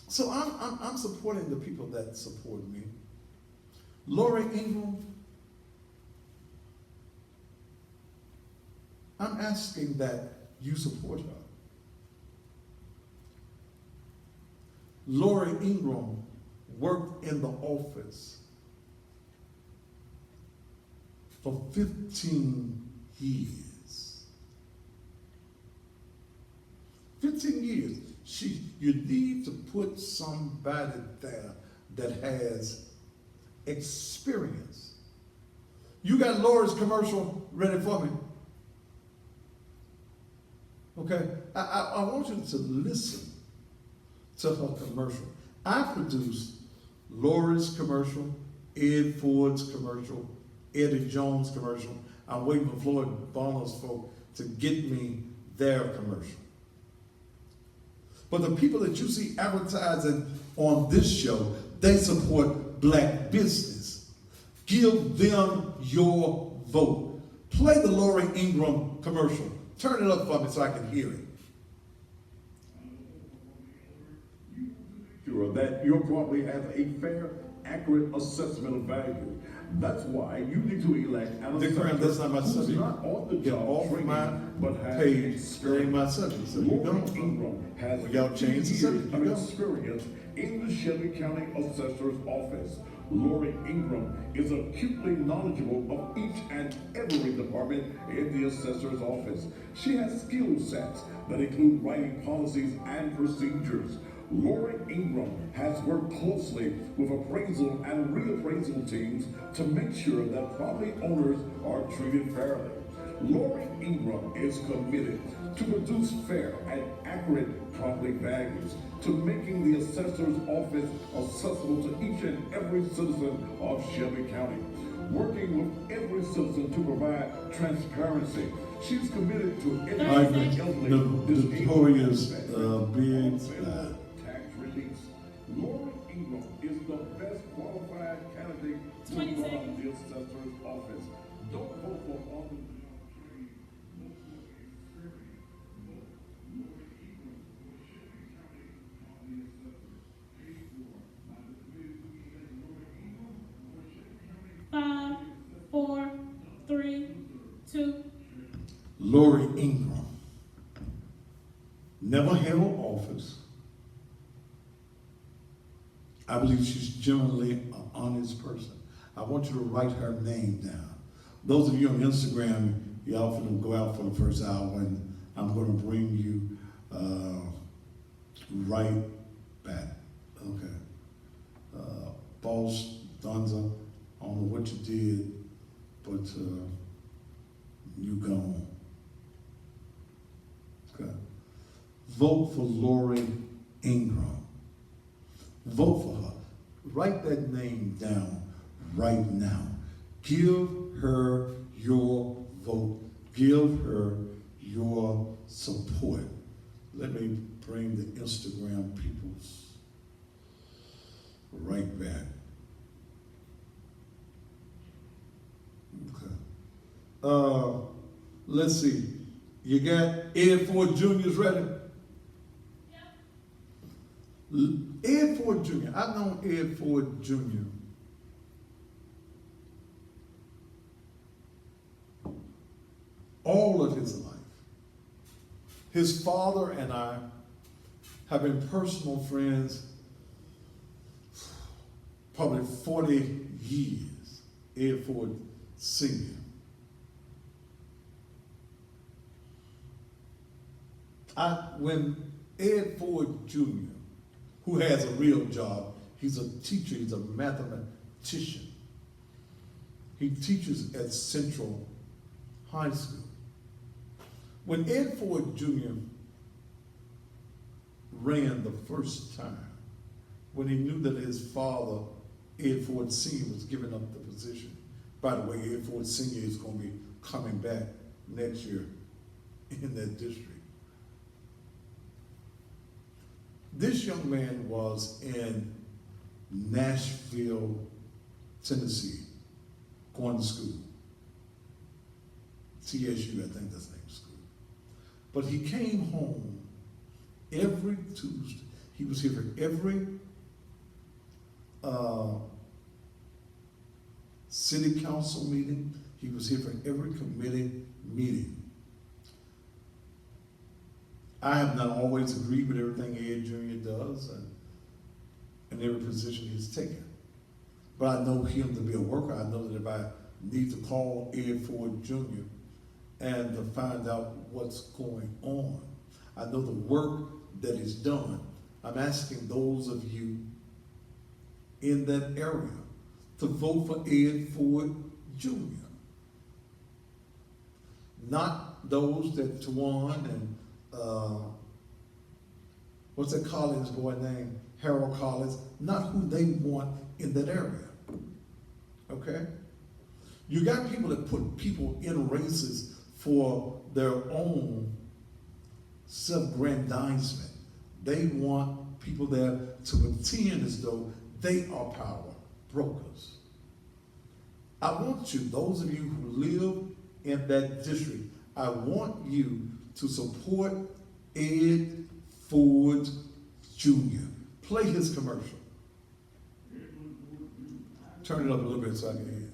So I'm supporting the people that support me. Lori Ingram, I'm asking that you support her. Lori Ingram worked in the office for 15 years. 15 years. You need to put somebody there that has experience. You got Lori's commercial ready for me. Okay? I want you to listen to her commercial. I produced Lori's commercial, Ed Ford's commercial, Eddie Jones commercial. I'm waiting for Floyd Bonner's folk to get me their commercial. But the people that you see advertising on this show, they support black business. Give them your vote. Play the Lori Ingram commercial. Turn it up for me so I can hear it. Sure that your property has a fair, accurate assessment of value. That's why you need to elect an assessor That's not my who's subject. not on the Get job off training, my but has page experience. during my subject. So you Lori don't. Ingram has Well, y'all change the 50 subject. years You of don't. experience in the Shelby County Assessor's Office. Lori Ingram is acutely knowledgeable of each and every department in the assessor's office. She has skill sets that include writing policies and procedures. Lori Ingram has worked closely with appraisal and reappraisal teams to make sure that property owners are treated fairly. Lori Ingram is committed to produce fair and accurate property values, to making the assessor's office accessible to each and every citizen of Shelby County, working with every citizen to provide transparency. She's committed to educating elderly, disabled, Notorious big tax release. Lori Ingram is the best qualified candidate to 20 run seconds. the assessor's office. Don't vote for office. 5, 4, 3, 2. Lori Ingram never held office. I believe she's generally an honest person. I want you to write her name down. Those of you on Instagram, y'all finna go out for the first hour, and I'm going to bring you right back. Okay. Boss Donza, I don't know what you did, but you gone. Okay. Vote for Lori Ingram. Vote for her. Write that name down right now. Give her your vote. Give her your support. Let me bring the Instagram peoples right back. Okay. Let's see. You got Ed Ford Jr.'s ready? Ed Ford Jr. I've known Ed Ford Jr. all of his life. His father and I have been personal friends probably 40 years. Ed Ford Sr. When Ed Ford Jr., who has a real job, he's a teacher, he's a mathematician. He teaches at Central High School. When Ed Ford Jr. ran the first time, when he knew that his father, Ed Ford Sr., was giving up the position. By the way, Ed Ford Sr. is going to be coming back next year in that district. This young man was in Nashville, Tennessee, going to school. TSU, I think that's the name of school. But he came home every Tuesday. He was here for every city council meeting. He was here for every committee meeting. I have not always agreed with everything Ed Jr. does and every position he's taken. But I know him to be a worker. I know that if I need to call Ed Ford Jr. and to find out what's going on, I know the work that is done. I'm asking those of you in that area to vote for Ed Ford Jr. Not those that Tawan and what's that Collins boy name? Harold Collins, not who they want in that area. Okay? You got people that put people in races for their own self-grandizement. They want people there to pretend as though they are power brokers. I want you, those of you who live in that district, I want you to support Ed Ford Jr. Play his commercial. Turn it up a little bit so I can hear it.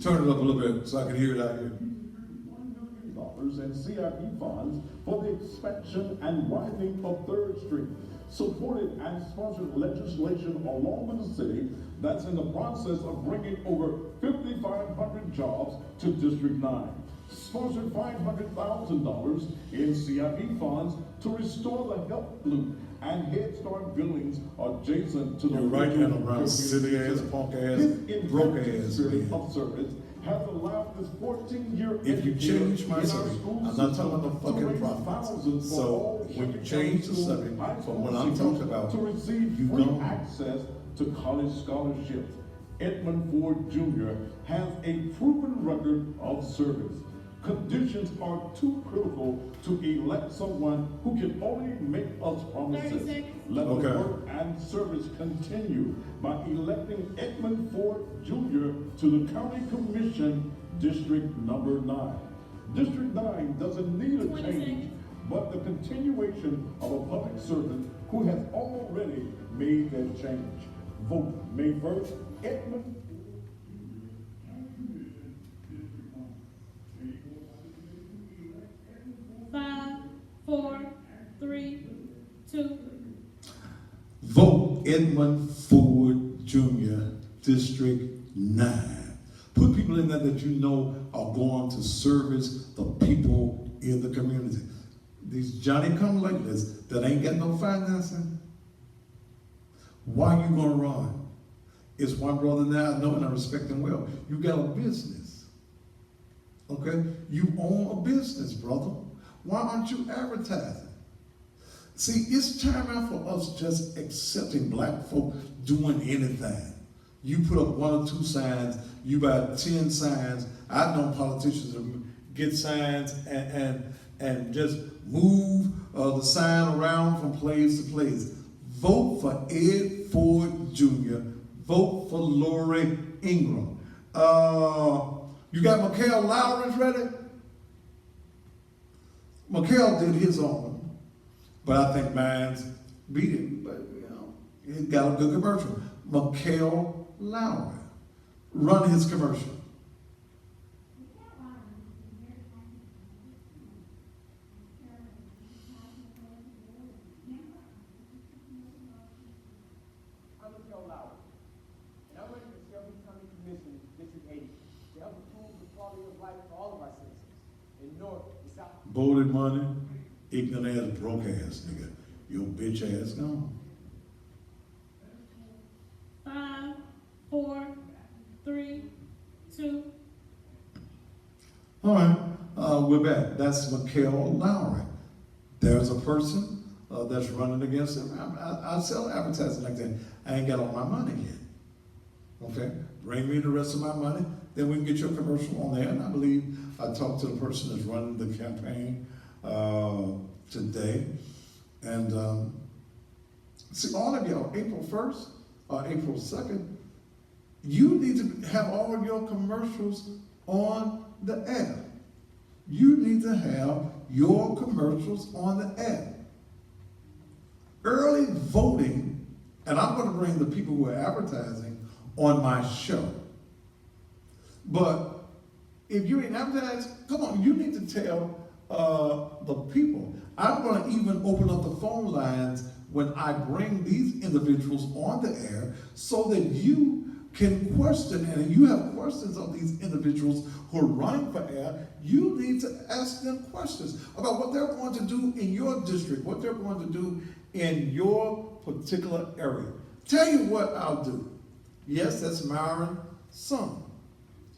Turn it up a little bit so I can hear it out here. And CIP funds for the expansion and widening of 3rd Street. Supported and sponsored legislation along with the city that's in the process of bringing over 5,500 jobs to District 9. Sponsored $500,000 in CIP funds to restore the health loop and Head Start buildings adjacent to the right-hand around silly-ass, punk-ass, broke-ass spirit of service has allowed this 14-year if you change my subject, I'm not talking about the fucking profits. So when you change the subject from what I'm talking about, to receive free access to college scholarships, Edmund Ford Jr. has a proven record of service. Conditions are too critical to elect someone who can only make us promises. Let the work and service continue by electing Edmund Ford Jr. to the County Commission, District Number 9. District 9 doesn't need a change, but the continuation of a public servant who has already made that change. Vote May 1st, Edmund. 5, 4, 3, 2. Vote Edmund Ford Jr., District 9. Put people in there that you know are going to service the people in the community. These Johnny-come-laters that ain't got no financing, why are you going to run? It's one brother now I know and I respect him well. You got a business. Okay? You own a business, brother. Why aren't you advertising? See, it's time out for us just accepting black folk doing anything. You put up 1 or 2 signs, you buy 10 signs. I've known politicians that get signs and just move the sign around from place to place. Vote for Ed Ford Jr. Vote for Lori Ingram. You got Mikhail Lowry ready? Mikhail did his own, but I think mine's beat him. But he got a good commercial. Mikhail Lowry, run his commercial. I'm Michael Lowry, and I'm running for Shelby County Commission, District 80, to help improve the quality of life for all of our citizens in North and South. Voted money, ignorant ass, broke ass nigga. Your bitch ass gone. 5, 4, 3, 2. All right, we're back. That's Mikhail Lowry. There's a person that's running against him. I sell advertising like that. I ain't got all my money yet. Okay, bring me the rest of my money, then we can get your commercial on there. And I believe I talked to the person that's running the campaign today. And see, all of y'all, April 1st or April 2nd, you need to have all of your commercials on the air. You need to have your commercials on the air. Early voting, and I'm going to bring the people who are advertising on my show. But if you ain't advertised, come on, you need to tell the people. I'm going to even open up the phone lines when I bring these individuals on the air so that you can question, and if you have questions of these individuals who are running for air, you need to ask them questions about what they're going to do in your district, what they're going to do in your particular area. Tell you what I'll do. Yes, that's Myron's son.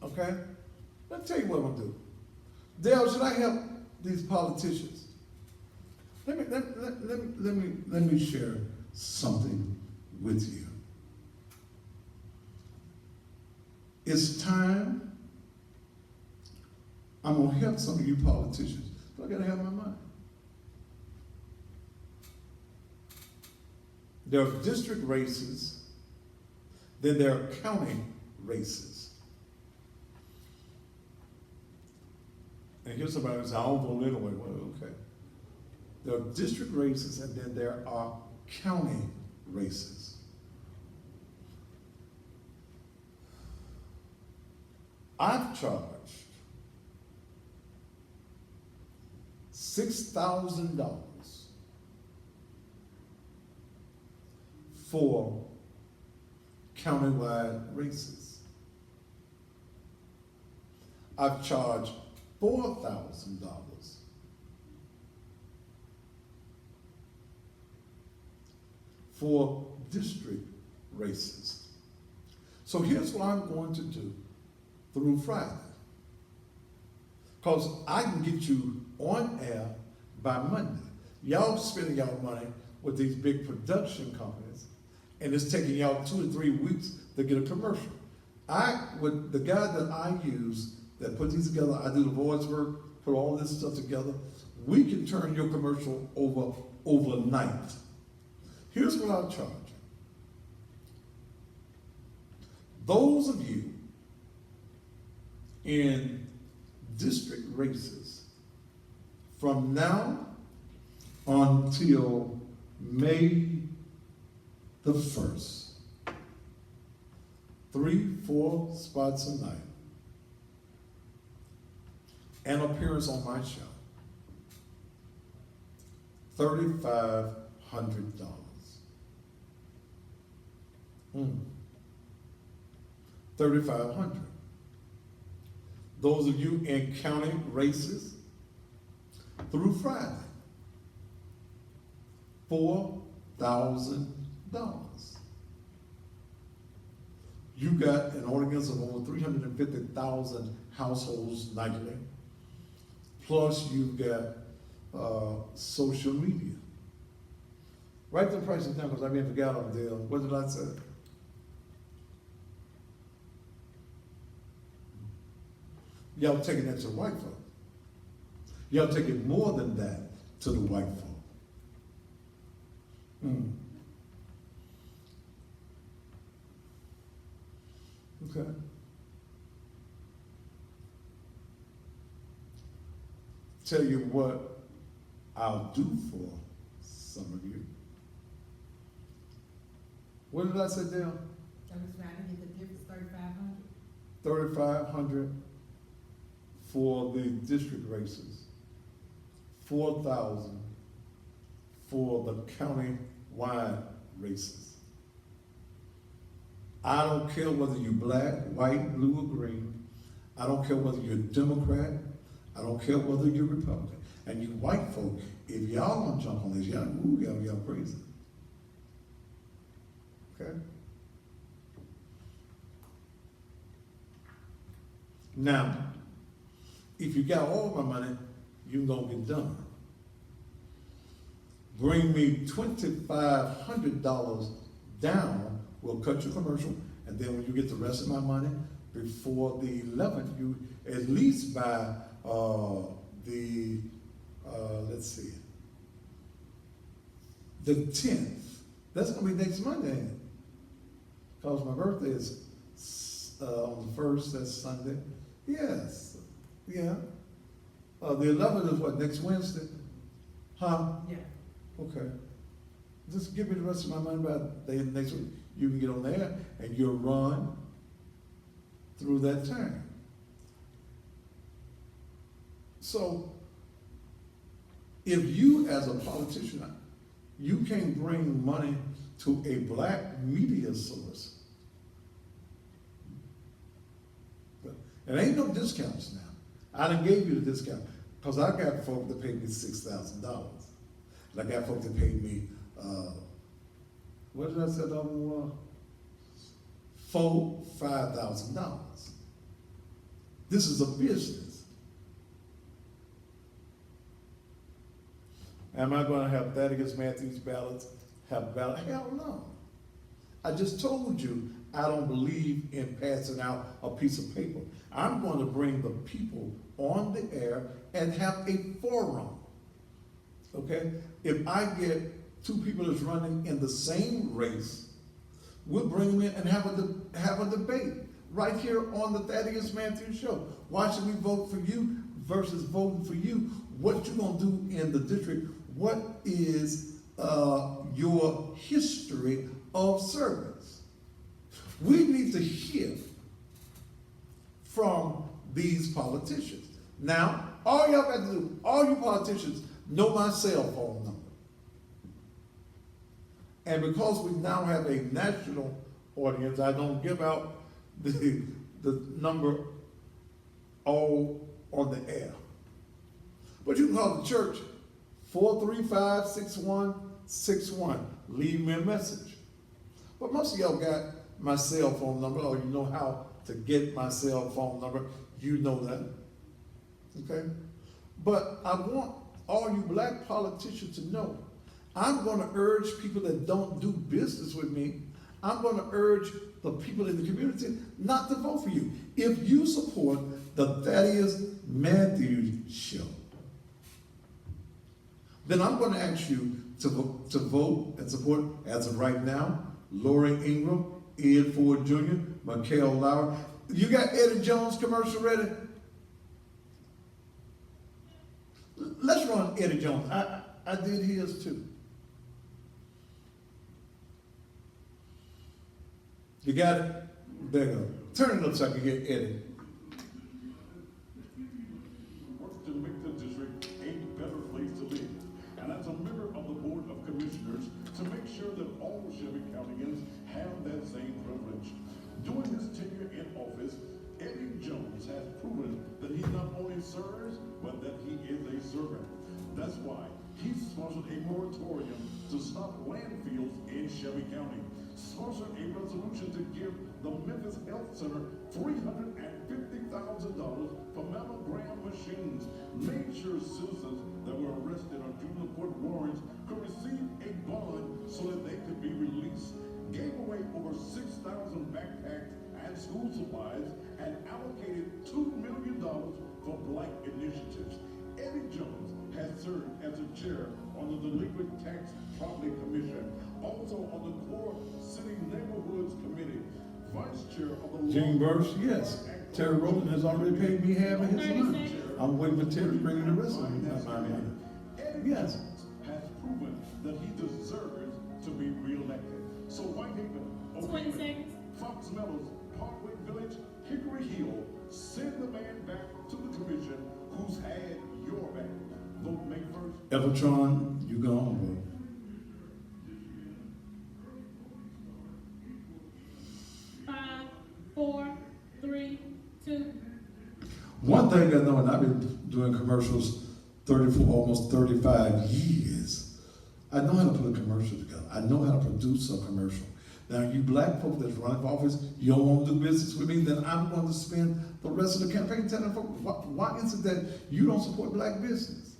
Okay? Let me tell you what I'm going to do. Dale, should I help these politicians? Let me share something with you. It's time. I'm going to help some of you politicians, but I got to have my money. There are district races, then there are county races. And here's somebody who says, I don't vote anyway. Well, okay. There are district races, and then there are county races. I've charged $6,000 for countywide races. I've charged $4,000 for district races. So here's what I'm going to do through Friday. Because I can get you on air by Monday. Y'all spending y'all money with these big production companies, and it's taking y'all 2 to 3 weeks to get a commercial. The guy that I use that put these together, I do the voice work, put all this stuff together, we can turn your commercial over overnight. Here's what I'll charge. Those of you in district races from now until May the 1st, 3-4 spots a night, an appearance on my show, $3,500. $3,500. Those of you in county races through Friday, $4,000. You got an audience of over 350,000 households nightly. Plus you've got social media. Write the prices down because I may have forgot on there. What did I say? Y'all taking that to the white folk. Y'all taking more than that to the white folk. Okay. Tell you what I'll do for some of you. What did I say down? I was trying to get the difference, 3,500. 3,500 for the district races, 4,000 for the county-wide races. I don't care whether you're black, white, blue, or green. I don't care whether you're Democrat. I don't care whether you're Republican. And you white folk, if y'all don't jump on this, y'all crazy. Okay? Now, if you got all my money, you're gonna get done. Bring me $2,500 down, we'll cut your commercial, and then when you get the rest of my money, before the 11th, you at least buy the 10th. That's gonna be next Monday, ain't it? Because my birthday is on the 1st, that's Sunday. Yes, yeah. The 11th is what, next Wednesday? Huh? Yeah. Okay. Just give me the rest of my money by the next week. You can get on there and you'll run through that time. So, if you as a politician, you can't bring money to a black media source, and ain't no discounts now. I done gave you the discount because I got folk that paid me $6,000. And I got folk that paid me, what did I say the other one? $5,000. This is a business. Am I going to have Thaddeus Matthews ballots? Have ballot? Hell no. I just told you I don't believe in passing out a piece of paper. I'm going to bring the people on the air and have a forum. Okay? If I get two people that's running in the same race, we'll bring them in and have a debate right here on the Thaddeus Matthews Show. Why should we vote for you versus voting for you? What you gonna do in the district? What is your history of service? We need to hear from these politicians. Now, all y'all got to do, all you politicians know my cell phone number. And because we now have a national audience, I don't give out the number all on the air. But you can call the church, 435-6161. Leave me a message. But most of y'all got my cell phone number, or you know how to get my cell phone number. You know that. Okay? But I want all you black politicians to know, I'm going to urge people that don't do business with me, I'm going to urge the people in the community not to vote for you. If you support the Thaddeus Matthews Show, then I'm going to ask you to vote and support, as of right now, Lori Ingram, Ed Ford Jr., Mikhail Lauer. You got Eddie Jones commercial ready? Let's run Eddie Jones. I did his too. You got it? There you go. Turn it up so I can get Eddie. Works to make the district a better place to live. And as a member of the Board of Commissioners, to make sure that all Shelby Countyans have that same privilege. During his tenure in office, Eddie Jones has proven that he not only serves, but that he is a servant. That's why he sponsored a moratorium to stop landfills in Shelby County, sponsored a resolution to give the Memphis Health Center $350,000 for mammogram machines, made sure citizens that were arrested on juvenile court warrants could receive a bond so that they could be released, gave away over 6,000 backpacks and and school supplies and allocated $2 million for black initiatives. Eddie Jones has served as the chair on the Delinquent Tax Property Commission, also on the Core City Neighborhoods Committee, vice chair of the Gene Burse, yes. Terry Rowland has already paid me half of his 30 money. seconds. I'm waiting for Terry to bring in the rest of my money. Eddie Yes. Jones has proven that he deserves to be reelected. So Whitehaven, 20 seconds. Fox Meadows, Parkway Village, Hickory Hill, send the man back to the commission who's had your back. Vote May 1st. Evertron, you go on, bro. Five, four, three, two. One thing I know, and I've been doing commercials 34, almost 35 years. I know how to put a commercial together. I know how to produce a commercial. Now, you black folk that's running for office, you don't want to do business with me, then I'm going to spend the rest of the campaign telling folks, why is it that you don't support black business?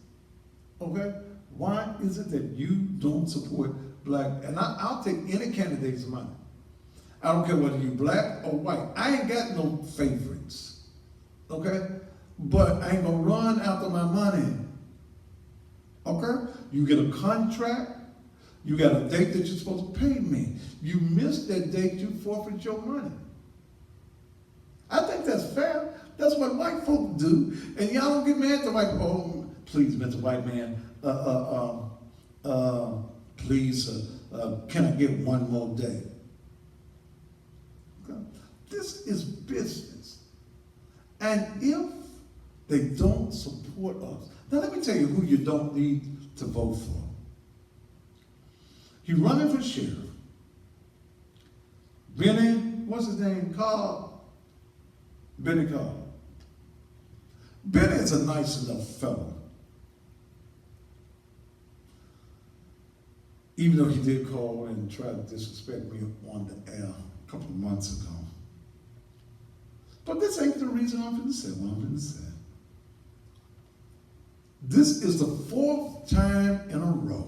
Okay? Why is it that you don't support black? And I'll take any candidate's money. I don't care whether you're black or white. I ain't got no favorites. Okay? But I ain't gonna run after my money. Okay? You get a contract, you got a date that you're supposed to pay me. You miss that date, you forfeit your money. I think that's fair. That's what white folk do. And y'all don't get mad to white people. Oh, please, Mr. White Man, please, can I get one more day? Okay? This is business. And if they don't support us, now let me tell you who you don't need to vote for. He's running for sheriff. Benny, what's his name? Benny Carr. Benny is a nice enough fellow. Even though he did call and try to disrespect me on the air a couple of months ago. But this ain't the reason I'm going to say what I'm going to say. This is the 4th time in a row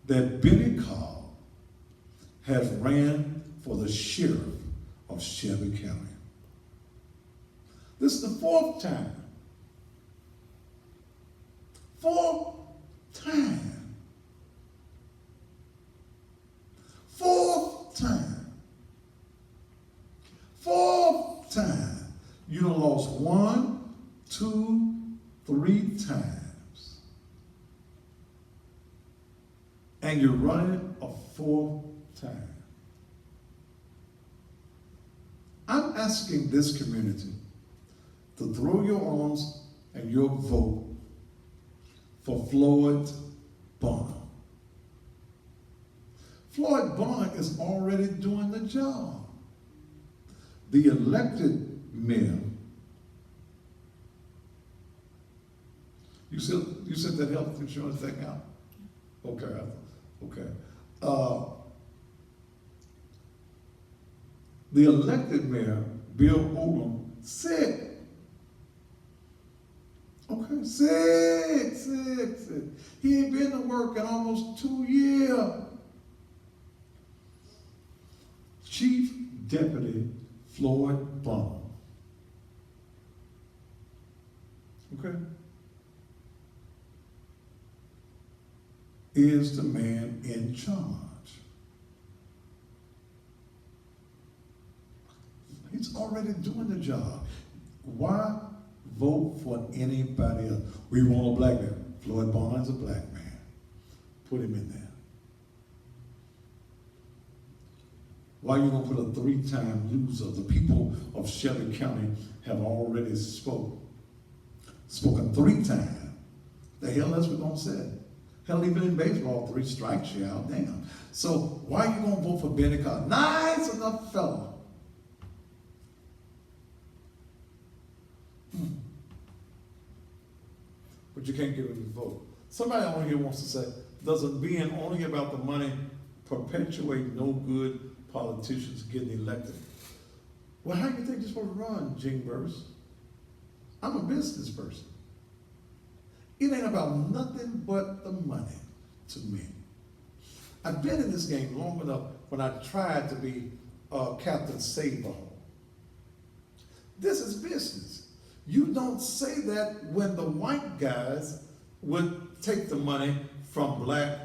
that Benny Carr has ran for the sheriff of Shelby County. This is the 4th time. 4th time. 4th time. 4th time. You done lost 1, 2, 3 times. And you're running a 4th time. I'm asking this community to throw your arms and your vote for Floyd Bonner. Floyd Bonner is already doing the job. The elected mayor, you said that health insurance thing out? Okay. The elected mayor, Bill Odom, sick. Okay, sick. He ain't been to work in almost 2 years. Chief Deputy Floyd Bonner. Okay? Is the man in charge. He's already doing the job. Why vote for anybody else? We want a black man. Floyd Bonner is a black man. Put him in there. Why you gonna put a 3-time loser? The people of Shelby County have already spoken 3 times. The hell else we gonna say? Hell, even in baseball, 3 strikes you out. Damn. So why you gonna vote for Benny Carr? Nice enough fella. But you can't give him the vote. Somebody on here wants to say, does it being only about the money perpetuate no good politicians getting elected? Well, how do you think you're supposed to run, Gene Burse? I'm a business person. It ain't about nothing but the money to me. I've been in this game long enough when I tried to be Captain Sable. This is business. You don't say that when the white guys would take the money from black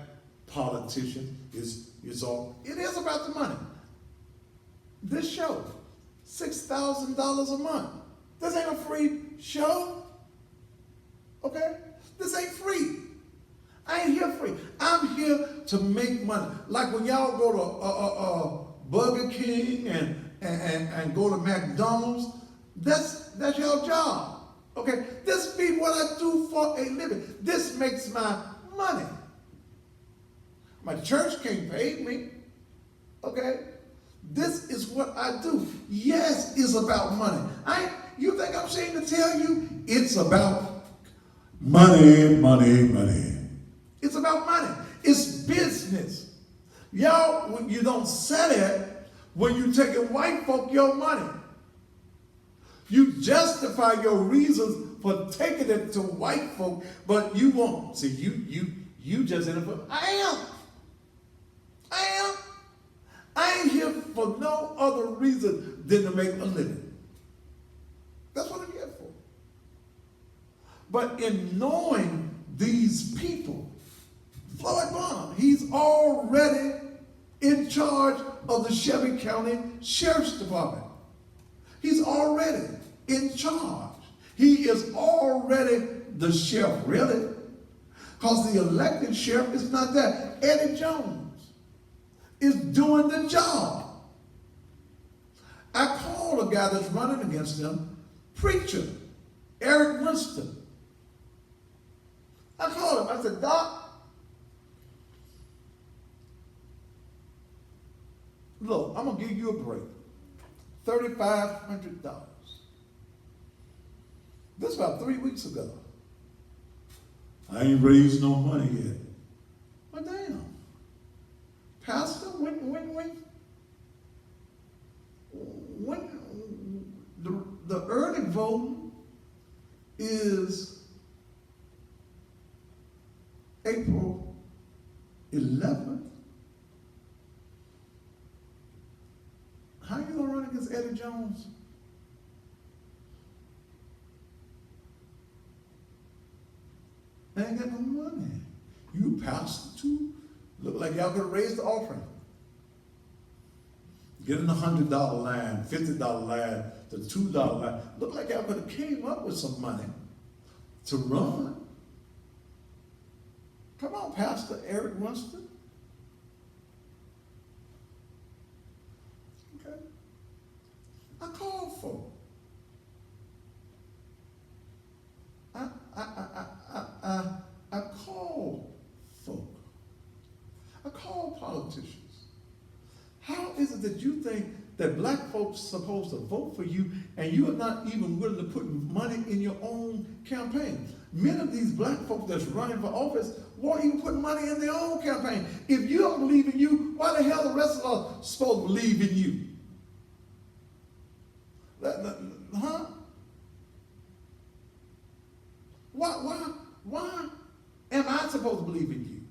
politicians. It is about the money. This show, $6,000 a month. This ain't a free show. Okay? This ain't free. I ain't here free. I'm here to make money. Like when y'all go to Burger King and go to McDonald's, that's your job. Okay? This be what I do for a living. This makes my money. My church can't pay me. Okay? This is what I do. Yes, it's about money. You think I'm ashamed to tell you? It's about money, money, money. It's about money. It's business. Y'all, when you don't say that, when you taking white folk your money. You justify your reasons for taking it to white folk, but you won't. See, you just in it for, I am. I ain't here for no other reason than to make a living. That's what I'm here for. But in knowing these people, Floyd Bonham, he's already in charge of the Shelby County Sheriff's Department. He's already in charge. He is already the sheriff, really, because the elected sheriff is not there. Eddie Jones is doing the job. I called a guy that's running against him, preacher, Eric Winston. I called him. I said, Doc, look, I'm going to give you a break. $3,500. This was about 3 weeks ago. I ain't raised no money yet. But damn. Pastor, when the early voting is April 11th, how you gonna run against Eddie Jones? They ain't got no money. You pastor too? Look like y'all could have raised the offering. Get in the $100 line, $50 line, the $2 line. Look like y'all could have came up with some money to run. Come on, Pastor Eric Winston. Okay. I called for it. I called folk. I call politicians. How is it that you think that black folks are supposed to vote for you and you are not even willing to put money in your own campaign? Many of these black folks that's running for office won't even put money in their own campaign. If you don't believe in you, why the hell the rest of us supposed to believe in you? Huh? Why am I supposed to believe in you?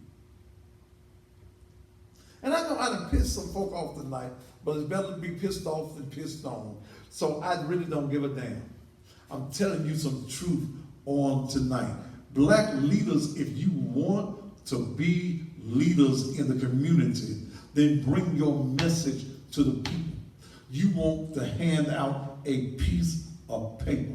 And I know I done pissed some folk off tonight, but it's better to be pissed off than pissed on. So I really don't give a damn. I'm telling you some truth on tonight. Black leaders, if you want to be leaders in the community, then bring your message to the people. You want to hand out a piece of paper.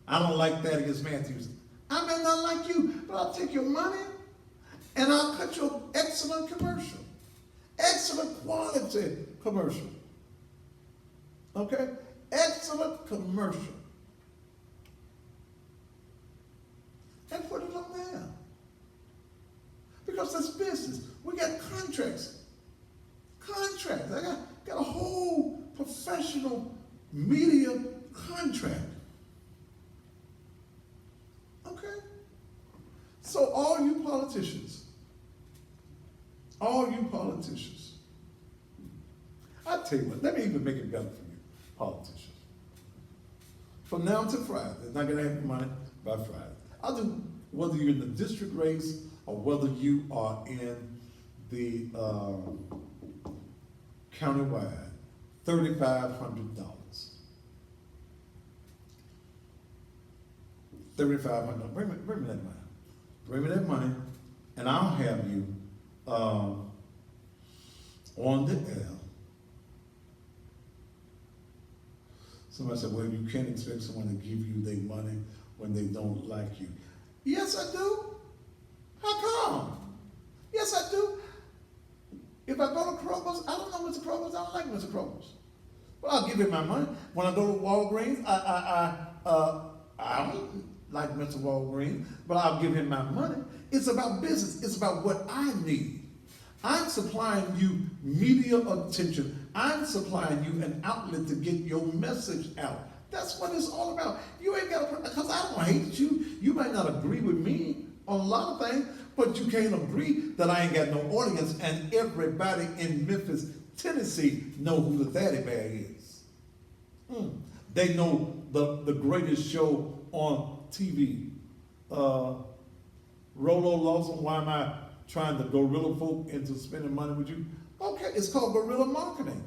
I don't like that against Matthews. I may not like you, but I'll take your money and I'll cut you an excellent commercial. Excellent quality commercial. Okay? Excellent commercial. And put it on there. Because that's business. We got contracts. I got a whole professional media contract. Okay? So all you politicians, I tell you what, let me even make it better for you, politicians. From now to Friday, they're not going to have your money by Friday. I'll do, whether you're in the district race or whether you are in the countywide, $3,500. $3,500. Bring me that money. Bring me that money, and I'll have you on the air. Somebody said, well, you can't expect someone to give you their money when they don't like you. Yes, I do. How come? Yes, I do. If I go to Kroger's, I don't know Mr. Kroger's, I don't like Mr. Kroger's. Well, I'll give him my money. When I go to Walgreens, I don't like Mr. Walgreens, but I'll give him my money. It's about business. It's about what I need. I'm supplying you media attention. I'm supplying you an outlet to get your message out. That's what it's all about. You ain't got to, because I don't hate you. You might not agree with me on a lot of things, but you can't agree that I ain't got no audience, and everybody in Memphis, Tennessee know who the Daddy Bear is. They know the greatest show on TV. Rolo Lawson, why am I trying to guerrilla folk into spending money with you? Okay, it's called guerrilla marketing.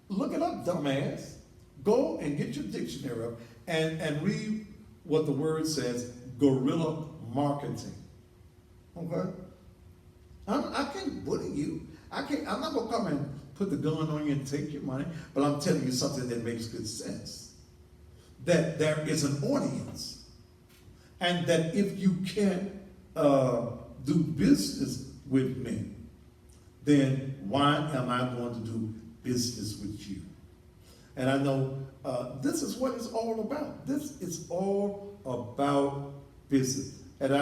Look it up, dumbass. Go and get your dictionary up and read what the word says, guerrilla marketing. Okay? I can't bully you. I'm not gonna come and put the gun on you and take your money, but I'm telling you something that makes good sense. That there is an audience, and that if you can't do business with me, then why am I going to do business with you? And I know this is what it's all about. This is all about business. And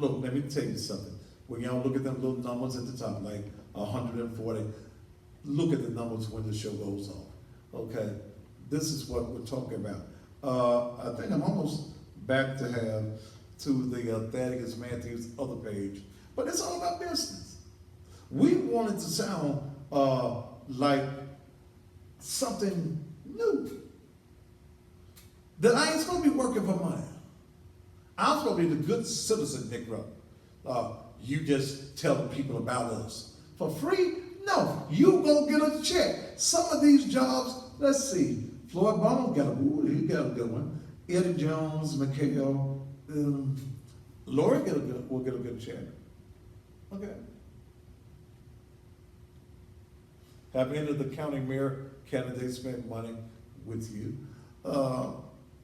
look, let me tell you something. When y'all look at them little numbers at the top, like 140, look at the numbers when the show goes off. Okay, this is what we're talking about. I think I'm almost back to the Thaddeus Matthews other page, but it's all about business. We wanted to sound like something new. That I ain't supposed to be working for money. I'm supposed to be the good citizen, Negro. You just tell the people about us. For free? No, you go get a check. Some of these jobs, let's see, Floyd Bonham he got a good one. Eddie Jones, McHale, Lori will get a good check. Okay. Have any of the county mayor candidates spent money with you?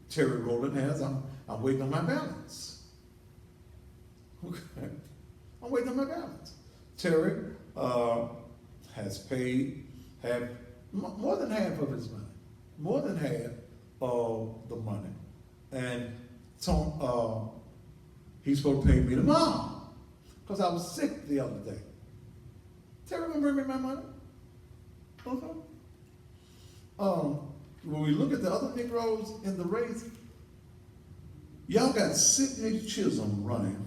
Terry Rowland has. I'm waiting on my balance. Okay. I'm waiting on my balance. Terry has paid more than half of his money. More than half of the money. And so he's supposed to pay me tomorrow because I was sick the other day. Terry gonna bring me my money? Okay. When we look at the other Negroes in the race, y'all got Sidney Chisholm running,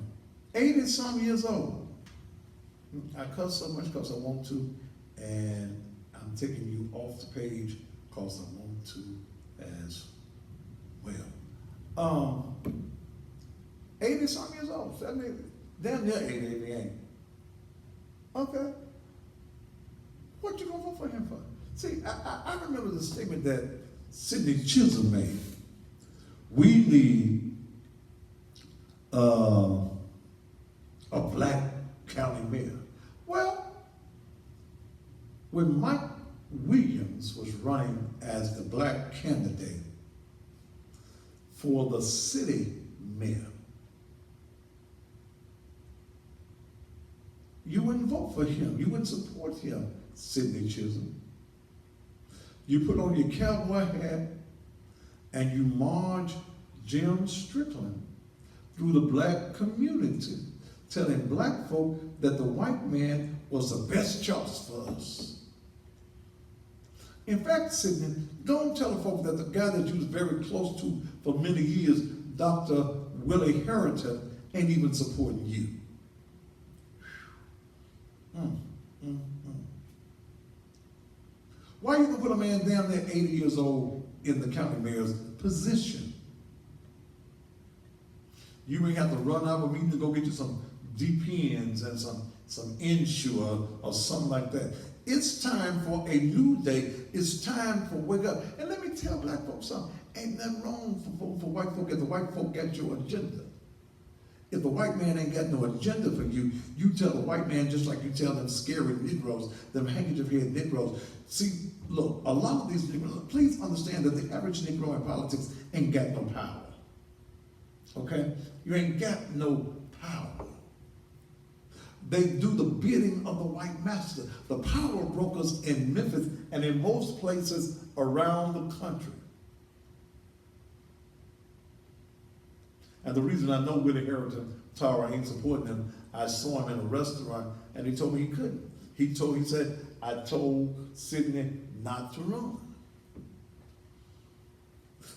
80-some years old. I cuss so much because I want to, and I'm taking you off the page because I want to as well. 80-some years old, 70, damn near 80 if he ain't. Okay. What you gonna vote for him for? See, I remember the statement that Sidney Chisholm made. We need a black county mayor. Well, when Mike Williams was running as the black candidate for the city mayor, you wouldn't vote for him. You wouldn't support him, Sidney Chisholm. You put on your cowboy hat and you march Jim Strickland through the black community, telling black folk that the white man was the best choice for us. In fact, Sidney, don't tell the folk that the guy that you was very close to for many years, Dr. Willie Harrington, ain't even supporting you. Why you gonna put a man down there 80 years old in the county mayor's position? You may have to run out of a meeting to go get you some DPNs and some some insure or something like that. It's time for a new day. It's time for wake up. And let me tell black folks something. Ain't nothing wrong for white folk if the white folk got your agenda. If the white man ain't got no agenda for you, you tell the white man just like you tell them scary Negroes, them handkerchief-head Negroes. See, look, a lot of these Negroes, please understand that the average Negro in politics ain't got no power. Okay? You ain't got no power. They do the bidding of the white master. The power brokers in Memphis and in most places around the country. And the reason I know Willie Harrington Tower ain't supporting him, I saw him in a restaurant and he told me he couldn't. He said, I told Sidney not to run.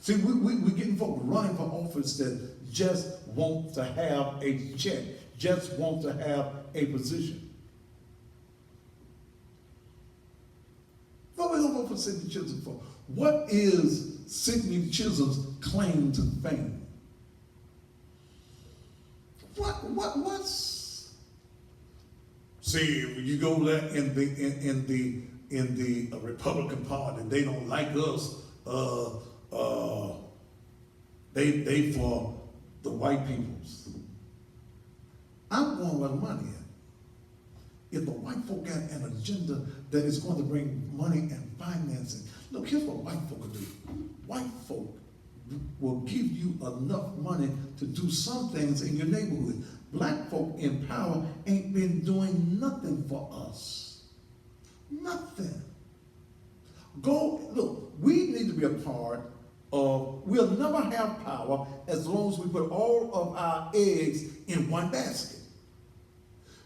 See, we're getting folks running for office that just want to have a check, just want to have a position. What are we going to vote for Sidney Chisholm for? What is Sidney Chisholm's claim to fame? What's? See, when you go there in the Republican Party, they don't like us. They for the white peoples. I'm going where the money at. If the white folk got an agenda that is going to bring money and financing, look, here's what white folk will do. White folk will give you enough money to do some things in your neighborhood. Black folk in power ain't been doing nothing for us. Nothing. Look, we need to be a part of, we'll never have power as long as we put all of our eggs in one basket.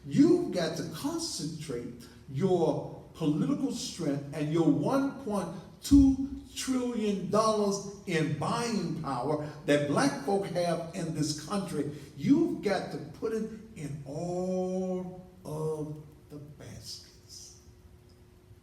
You've got to concentrate your political strength and your $1.2 trillion in buying power that black folk have in this country. You've got to put it in all of the baskets.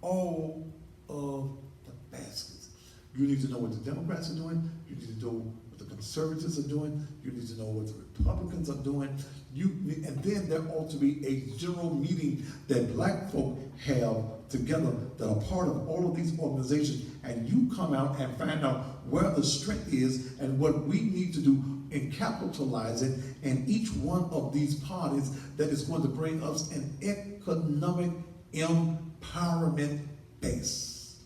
All of the baskets. You need to know what the Democrats are doing. You need to know what the conservatives are doing. You need to know what the Republicans are doing. And then there ought to be a general meeting that black folk have together that are part of all of these organizations, and you come out and find out where the strength is and what we need to do in capitalizing in each one of these parties that is going to bring us an economic empowerment base.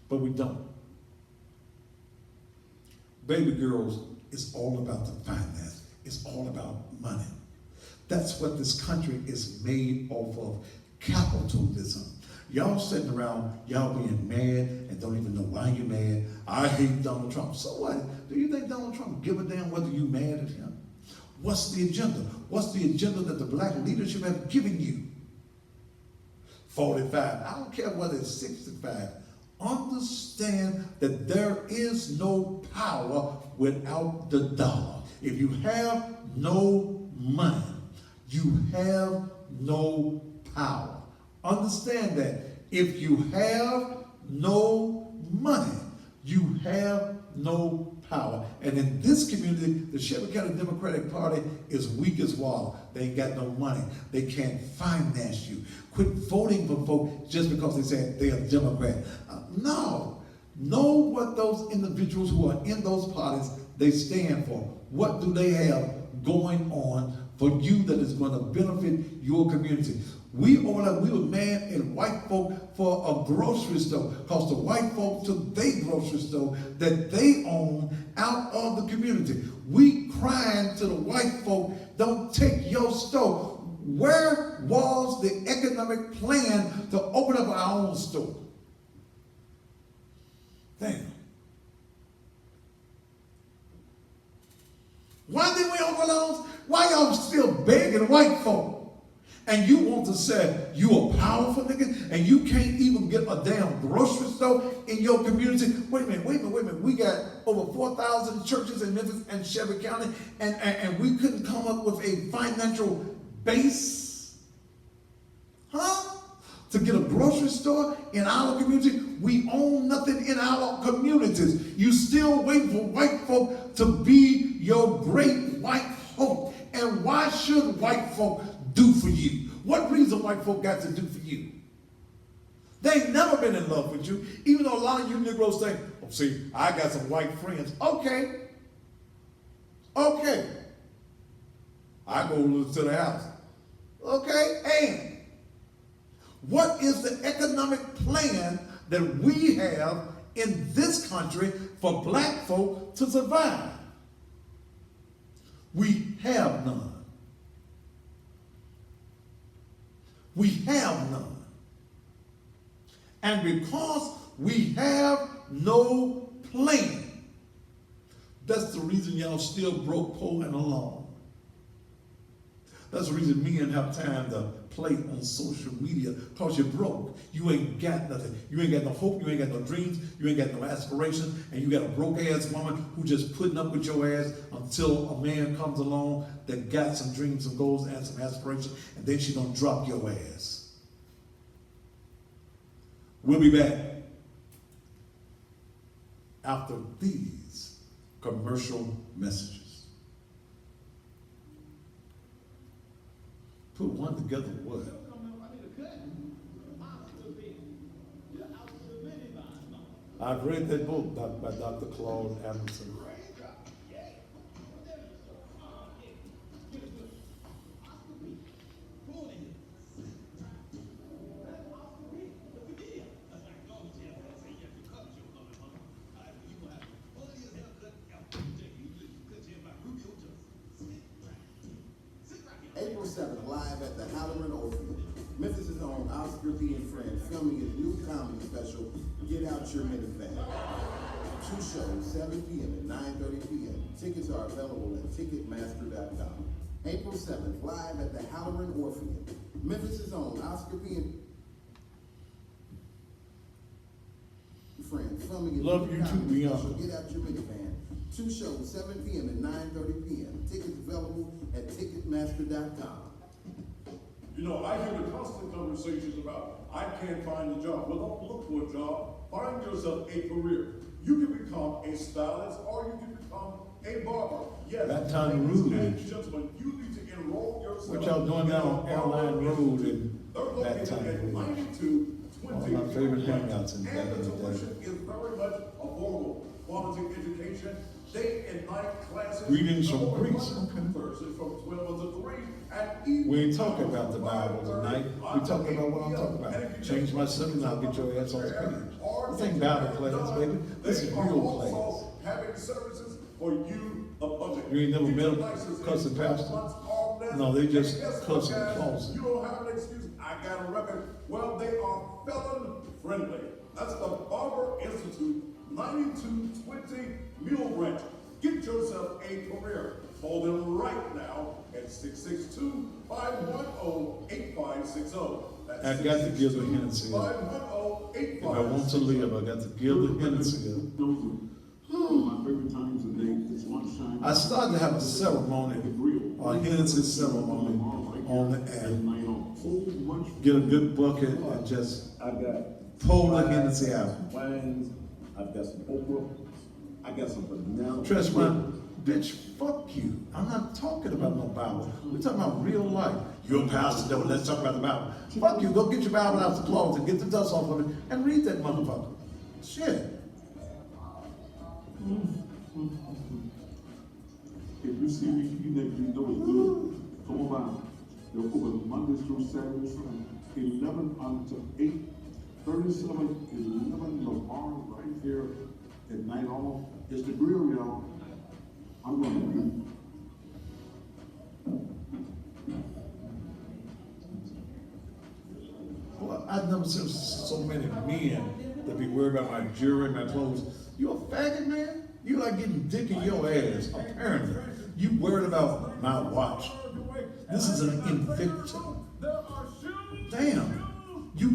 But we don't. Baby girls, it's all about the finance. It's all about money. That's what this country is made off of, capitalism. Y'all sitting around, y'all being mad and don't even know why you're mad. I hate Donald Trump. So what? Do you think Donald Trump give a damn whether you're mad at him? What's the agenda? What's the agenda that the black leadership has given you? 45. I don't care whether it's 65. Understand that there is no power without the dollar. If you have no money, you have no power. Understand that. If you have no money, you have no power. And in this community, the Shelby County Democratic Party is weak as water. They ain't got no money. They can't finance you. Quit voting for folks just because they say they are Democrat. No. Know what those individuals who are in those parties, they stand for. What do they have going on for you that is going to benefit your community? We were mad at white folk for a grocery store because the white folk took their grocery store that they own out of the community. We crying to the white folk, don't take your store. Where was the economic plan to open up our own store? Damn. Why didn't we open ours? Why y'all still begging white folk? And you want to say you a powerful nigga and you can't even get a damn grocery store in your community? Wait a minute. We got over 4,000 churches in Memphis and Shelby County and we couldn't come up with a financial base? Huh? To get a grocery store in our community? We own nothing in our communities. You still wait for white folk to be your great white hope. And why should white folk do for you? What reason white folk got to do for you? They ain't never been in love with you, even though a lot of you Negroes think, oh, see, I got some white friends. Okay. Okay. I go to the house. Okay, and what is the economic plan that we have in this country for black folk to survive? We have none. We have none. And because we have no plan, that's the reason y'all still broke, poor, and alone. That's the reason men have time to play on social media, because you're broke. You ain't got nothing. You ain't got no hope. You ain't got no dreams. You ain't got no aspiration. And you got a broke-ass woman who just putting up with your ass until a man comes along that got some dreams, some goals, and some aspiration, and then she gonna drop your ass. We'll be back after these commercial messages. Put one together, what? I've read that book by Dr. Claude Anderson. April 7th, live at the Halloran Orpheum. Memphis' own Oscar-Being friend filming his new comedy special, Get Out Your Minivan. 2 shows, 7 p.m. and 9:30 p.m. Tickets are available at Ticketmaster.com. April 7th, live at the Halloran Orpheum. Memphis' own Oscar-Being friend filming his Love new you too, comedy Beyond. special, Get Out Your Minivan. 2 shows, 7 p.m. and 9:30 p.m. Tickets available at Ticketmaster.com. You know, I hear the constant conversations about, I can't find a job. Well, don't look for a job. Find yourself a career. You can become a stylist or you can become a barber. Yes, That time ladies rude. and gentlemen, you need to enroll yourself. What y'all doing down on Airline Road in They're that located time? at 9220. One of my favorite hangouts in And back in the the day. tuition is very much affordable. Quality education, day and night classes. Greetings from Over Greece. Thursday from 12 to 3 at evening. We ain't talking about the Bible tonight. We talking about what I'm talking about. Change my subject, I'll get your ass on the page. This ain't Bible class, baby. This is real class. Having services for you, the public. You ain't never met a cussing pastor? No, they just cussing closet. You don't have an excuse. I got a record. Well, they are felon friendly. That's the Barber Institute, 9220 Mule Branch. Get yourself a career. Call them right now at 662-510-8560. I got to give the Hennessy up. 510-8560. If I want to live, I got to give the Hennessy up. My favorite times of day is lunchtime. I started to have a ceremony, a Hennessy ceremony on the air. Get a good bucket and just I got pull the Hennessy out. wines. I've got some okra. I got some banana. Trust me, bitch, fuck you. I'm not talking about no Bible. We're talking about real life. You're a pastor, though. Let's talk about the Bible. Fuck you. Go get your Bible out the closet, get the dust off of it, and read that motherfucker. Shit. If you see me eating that, you know it's good. Come on by. They're open Mondays through Saturdays from 11 until 8. 3711 the bar right here at Night Hall. It's the grill, y'all. I'm gonna be. Well, I've never seen so many men that be worried about my jewelry, my clothes. You a faggot, man? You like getting dick in your ass, apparently. You worried about my watch. This is an invention. Damn. You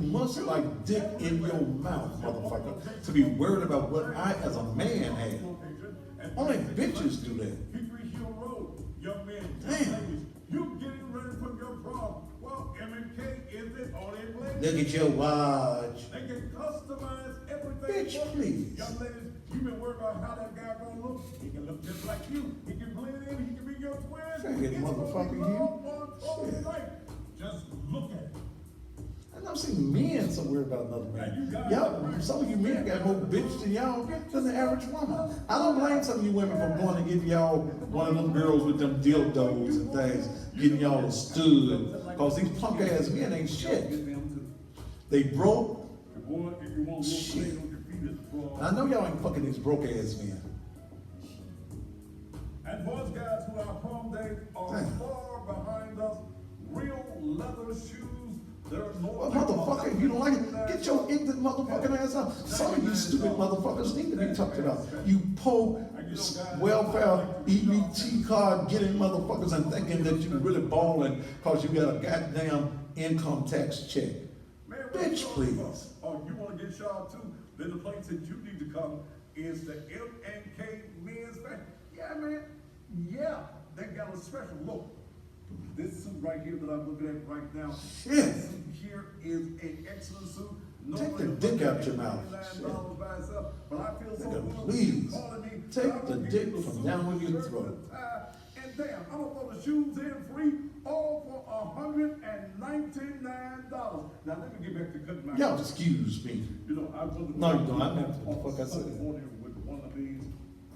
must like dick in your mouth, motherfucker, to be worried about what I as a man have. Only bitches do that. Hickory Hill Road, young men, Damn. you getting ready for your prom. Well, MLK is the only place. Look at your watch. They can customize everything. Bitch, for you. please. Young ladies, you been worried about how that guy gonna look. He can look just like you. He can blend in. He can be your twin. Faggot It's gonna be motherfucker, love you. on total Shit. night. Just look at it. And I've seen men so worried about another man. Y'all, some of you men got more bitch than y'all than the average woman. I don't blame some of you women for going to give y'all one of them girls with them dildos and things, getting y'all a stud, because these punk ass men ain't shit. They broke. Boy, if you want to Shit. lay on your feet, it's broad. I know y'all ain't fucking these broke ass men. And boys, guys, who our prom dates are Damn. far behind us, real leather shoes. They're Well, more. motherfucker, if you don't like it, get your ignorant motherfucking ass up. Some of you stupid motherfuckers need to be talked about. You poor, welfare, EBT card getting motherfuckers and thinking that you really balling because you got a goddamn income tax check. Man, Bitch, please. Oh, you want to get shot too? Then the place that you need to come is the MLK Men's Fashion. Yeah, man. Yeah, they got a special look. This suit right here that I'm looking at right now. Shit. This suit here is an excellent suit. Take the dick out your mouth. $99 by itself, but I feel so Nigga, good. please. Calling me. Take the I'm gonna dick give you from suit, down the your shirt, throat. the tie, and damn, I'm gonna throw the shoes in free, all for $199. Now let me get back to cutting my. Y'all excuse me. You know, I was. No, you don't. I meant what the fuck I said. Sunday morning with one of these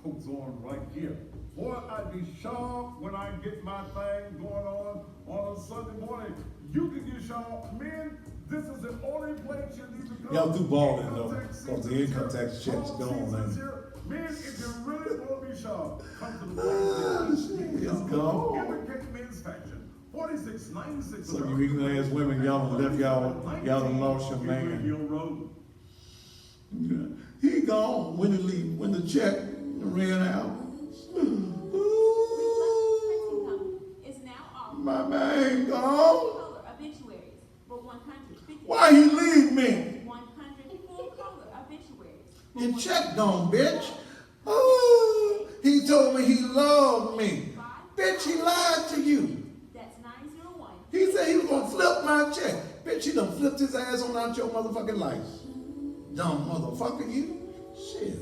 coats on right here. Boy, I'd be sharp when I get my thing going on a Sunday morning. You can get sharp, men. This is the only place you need to go. Y'all do balling, though, Income tax 'cause the season's income here. tax check's Fall gone, season's man. here. Men, if you really want to be sharp, come to the Ah, place. shit, it's gone. MLK Men's Fashion, 4696. Some of you ignorant ass women, y'all done left y'all done lost your man. Hill Road. He gone when the check ran out. Is now off. My man gone. Color obituaries for 150. Why he leave me? 100 full color obituaries. Your check gone, bitch. Oh, he told me he loved me. Bitch, he lied to you. That's 901. He said he was gonna flip my check. Bitch, he done flipped his ass on out your motherfucking life. Dumb motherfucker, you. Shit.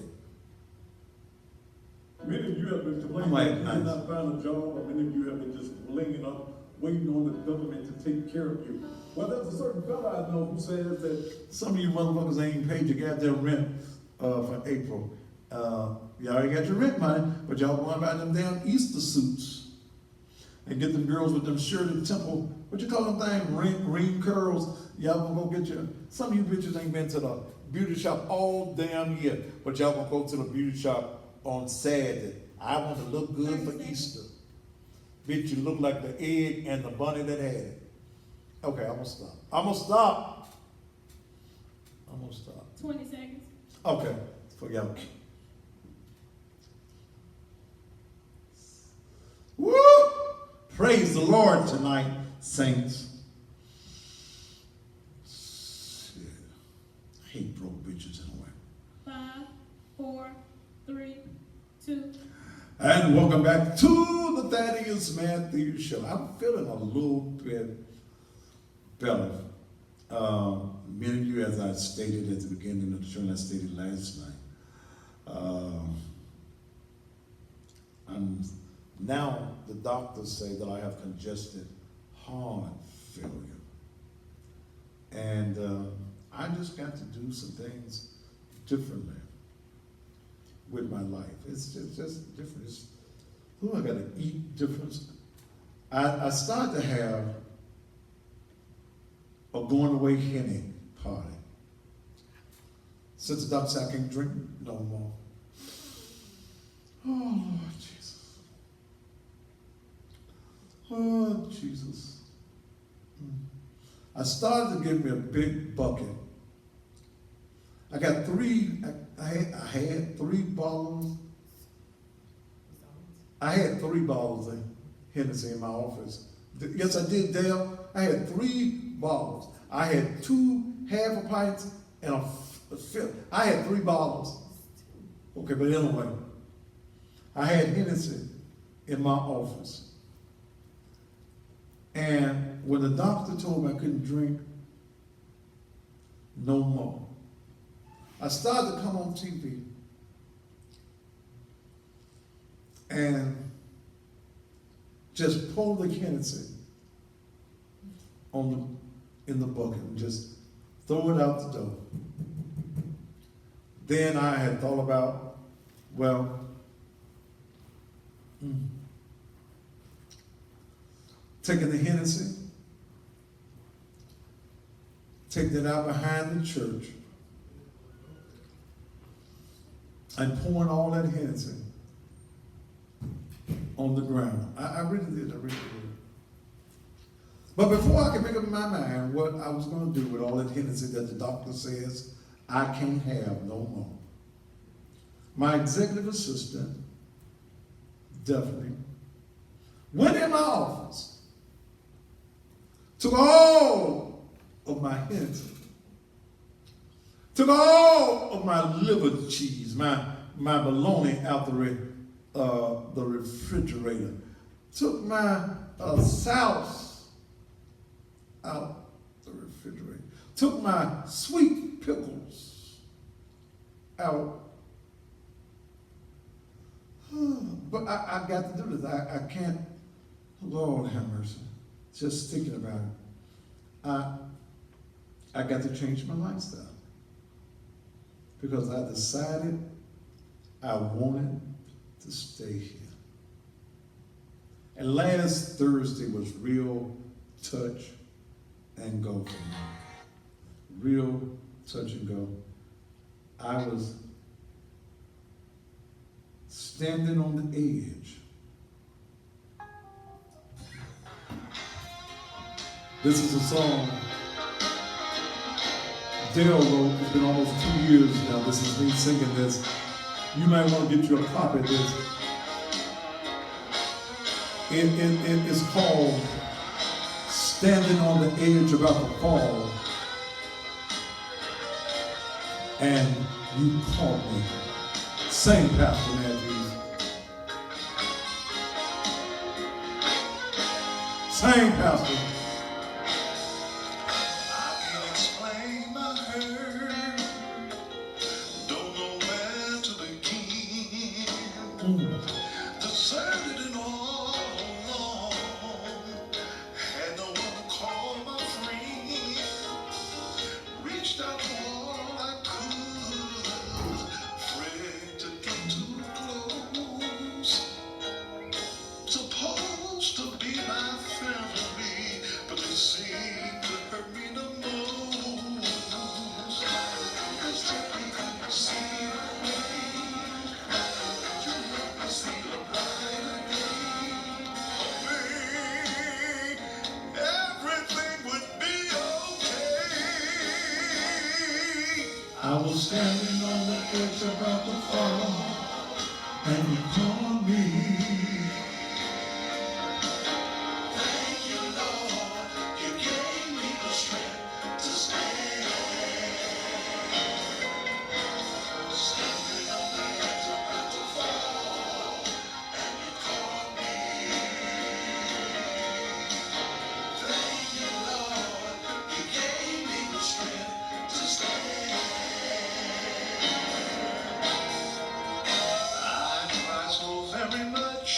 Many of you have been complaining I'm like, that you nice. did not find a job, or many of you have been just laying up, waiting on the government to take care of you. Well, there's a certain fella I know who says that Some of you motherfuckers ain't even paid your goddamn rent for April. Y'all already got your rent money, but y'all going buy them damn Easter suits and get them girls with them shirted temple, what you call them thing, ring curls. Y'all gonna go get your, some of you bitches ain't been to the beauty shop all damn year, but y'all gonna go to the beauty shop on Saturday. I want to look good for Easter. Bitch, you look like the egg and the bunny that had it. Okay, I'm gonna stop. 20 seconds. Okay, for y'all. Woo! Praise the Lord tonight, saints. Shit. I hate broke bitches anyway. 5, 4, 3, 2. And welcome back to the Thaddeus Matthews Show. I'm feeling a little bit better. Many of you, as I stated at the beginning of the show, and I stated last night, now the doctors say that I have congested heart failure. And I just got to do some things differently with my life. It's just different. I got to eat different. I started to have a going away Henny party. Since the doctor said I can't drink no more. Oh, Lord Jesus. Oh, Jesus. I started to get me a big bucket. I got I had 3 bottles. I had 3 bottles of Hennessy in my office. Yes, I did, Dale. I had 3 bottles. I had 2 half a pints and a fifth. I had 3 bottles. Okay, but anyway, I had Hennessy in my office. And when the doctor told me I couldn't drink no more, I started to come on TV and just pour the Hennessy in the bucket and just throw it out the door. Then I had thought about, well, taking the Hennessy, taking it out behind the church, and pouring all that Hennessy on the ground. I really did. But before I could make up my mind what I was going to do with all that Hennessy that the doctor says I can't have no more, my executive assistant, Daphne, went in my office, took all of my Hennessy, took all of my liver cheese, my bologna out the refrigerator, took my sauce out the refrigerator, took my sweet pickles out. But I got to do this. I can't, Lord have mercy, just thinking about it. I got to change my lifestyle because I decided I wanted to stay here. And last Thursday was real touch and go for me. Real touch and go. I was standing on the edge. This is a song Dale wrote. It's been almost 2 years now. This is me singing this. You might want to get you a copy of this. It's called Standing on the Edge About to Fall, and You Caught Me. Sing, Pastor Matthews. Sing, Pastor. I can't explain my hurt. Don't know where to begin. Deserted and all alone. Had no one to call my friend. Reached out for all I could. Afraid to get too close. Supposed to be my family, but they seem to hurt me the most. 'Cause they couldn't see the way. You let me see the brighter day. Hoping everything would be okay. I was standing on the edge about to fall, and you called me. Thank you, Lord, you gave me the strength to stand. Standing on the edge about to fall, and you called me. Thank you, Lord, you gave me the strength to stand. I try so very much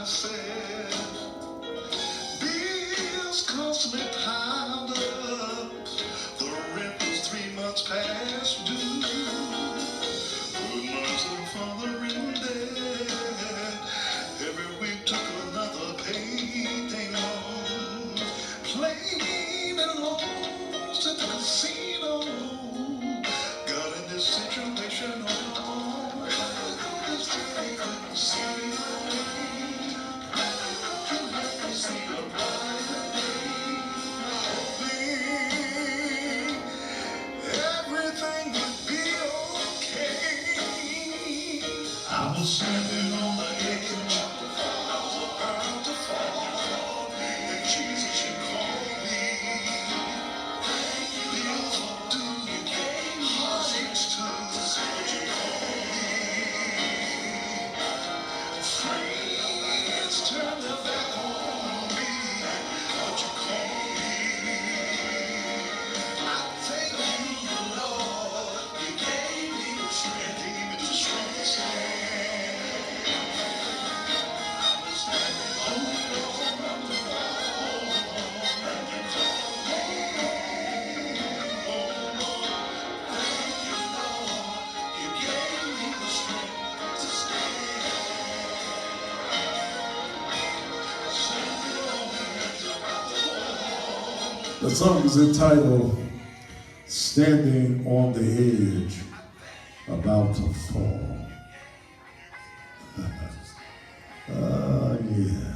said, bills constantly piled up. The rent was 3 months past due. Put myself on the written debt. Every week took another payday long. Playing and lost at the casino. Got in this situation on my own. Cause they couldn't see the way. Couldn't see the brighter day. Hoping everything would be okay. I was standing on the edge. I was about to fall. And Jesus, you called me. Bills were due. Heartaches too. But you called me. Friends turned their back on me. But you called me. I thank you, Lord. You gave me the strength. Gave me the strength to stand. I was standing on the you gave me the strength to stand. The song is entitled Standing on the Edge, About to Fall. Yeah.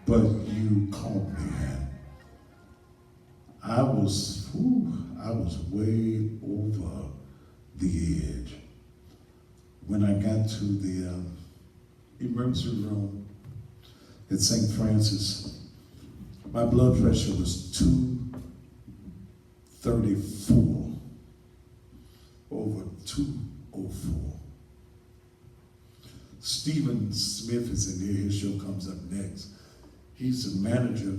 But you caught me. I was way over the edge. When I got to the emergency room at St. Francis, my blood pressure was 234 over 204. Stephen Smith is in here. His show comes up next. He's the manager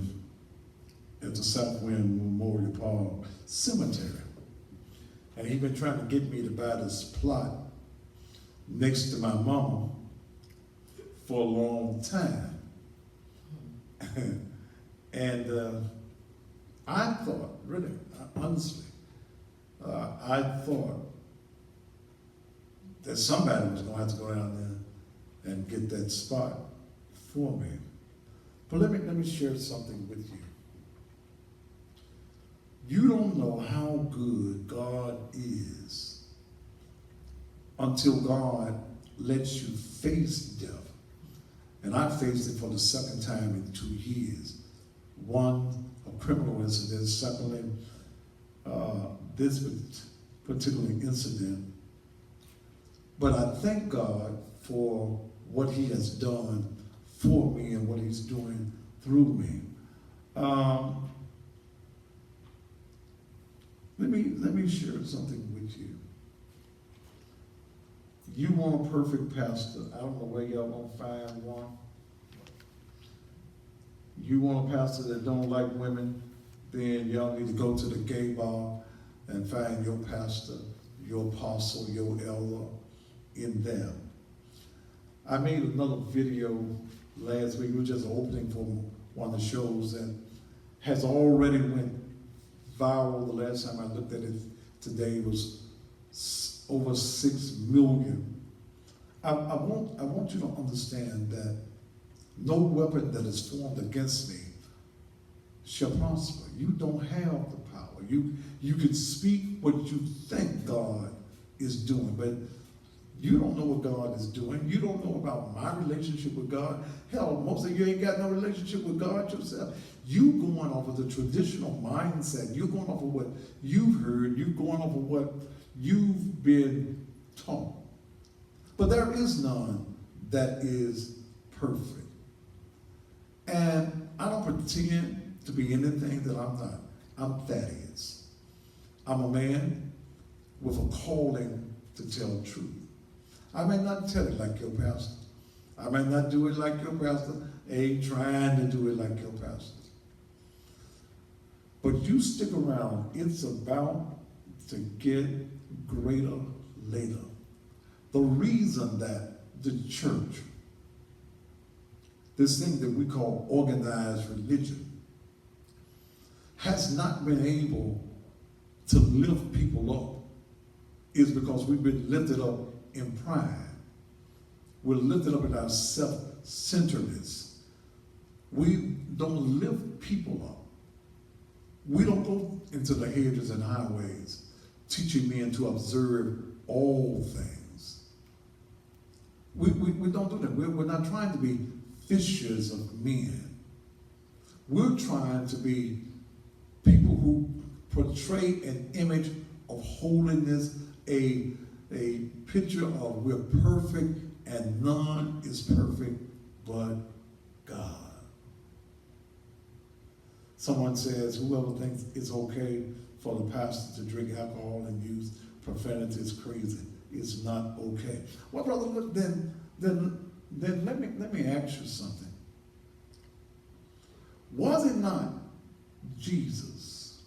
at the Southwind Memorial Park Cemetery. And he's been trying to get me to buy this plot next to my mama for a long time. And I thought, really, honestly, I thought that somebody was going to have to go down there and get that spot for me. But let me share something with you. You don't know how good God is until God lets you face death. And I faced it for the second time in 2 years. One, a criminal incident. Secondly, this particular incident. But I thank God for what he has done for me and what he's doing through me. Let me share something with you. You want a perfect pastor. I don't know where y'all gonna find one. You want a pastor that don't like women, then y'all need to go to the gay bar and find your pastor, your apostle, your elder in them. I made another video last week. It was just an opening for one of the shows that has already went viral. The last time I looked at it today was over 6 million. I want you to understand that no weapon that is formed against me shall prosper. You don't have the power. You can speak what you think God is doing, but you don't know what God is doing. You don't know about my relationship with God. Hell, most of you ain't got no relationship with God yourself. You going off of the traditional mindset. You're going off of what you've heard. You're going off of what you've been taught. But there is none that is perfect. And I don't pretend to be anything that I'm not. I'm Thaddeus. I'm a man with a calling to tell truth. I may not tell it like your pastor. I may not do it like your pastor. Ain't trying to do it like your pastor. But you stick around. It's about to get greater later. The reason that the church this thing that we call organized religion, has not been able to lift people up is because we've been lifted up in pride. We're lifted up in our self-centeredness. We don't lift people up. We don't go into the hedges and highways teaching men to observe all things. We don't do that. We're not trying to be fishers of men. We're trying to be people who portray an image of holiness, a picture of we're perfect and none is perfect but God. Someone says, whoever thinks it's okay for the pastor to drink alcohol and use profanity is crazy. It's not okay. Well, brother, look, then let me ask you something. Was it not Jesus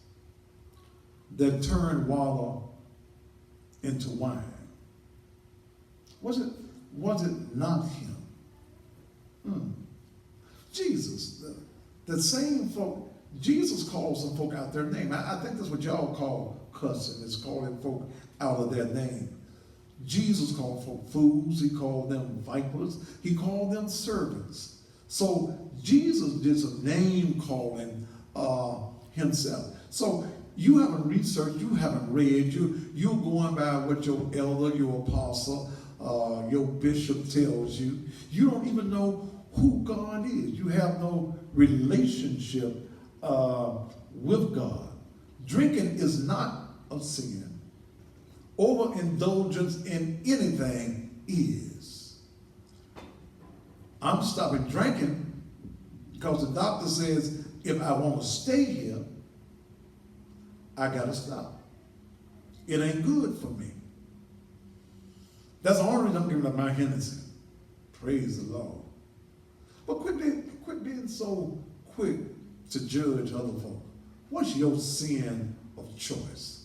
that turned water into wine? Was it not him? Jesus, the same folk. Jesus called some folk out their name. I think that's what y'all call cussing, is calling folk out of their name. Jesus called folk fools. He called them vipers. He called them servants. So Jesus did some name calling himself. So you haven't researched, you haven't read, you're going by what your elder, your apostle, your bishop tells you. You don't even know who God is. You have no relationship with God. Drinking is not a sin. Overindulgence in anything is. I'm stopping drinking because the doctor says if I want to stay here, I got to stop. It ain't good for me. That's the only reason I'm giving up my Hennessy. Praise the Lord. But quit being so quick to judge other folk. What's your sin of choice?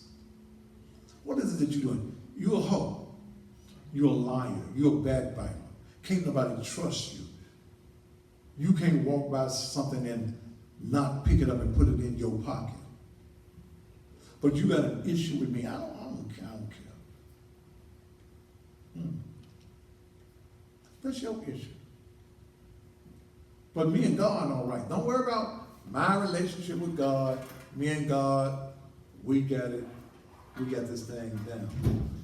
What is it that you're doing? You're a hoe. You're a liar. You're a backbiter. Can't nobody trust you. You can't walk by something and not pick it up and put it in your pocket. But you got an issue with me. I don't care. That's your issue. But me and God, all right. Don't worry about my relationship with God. Me and God, we got it. We got this thing down.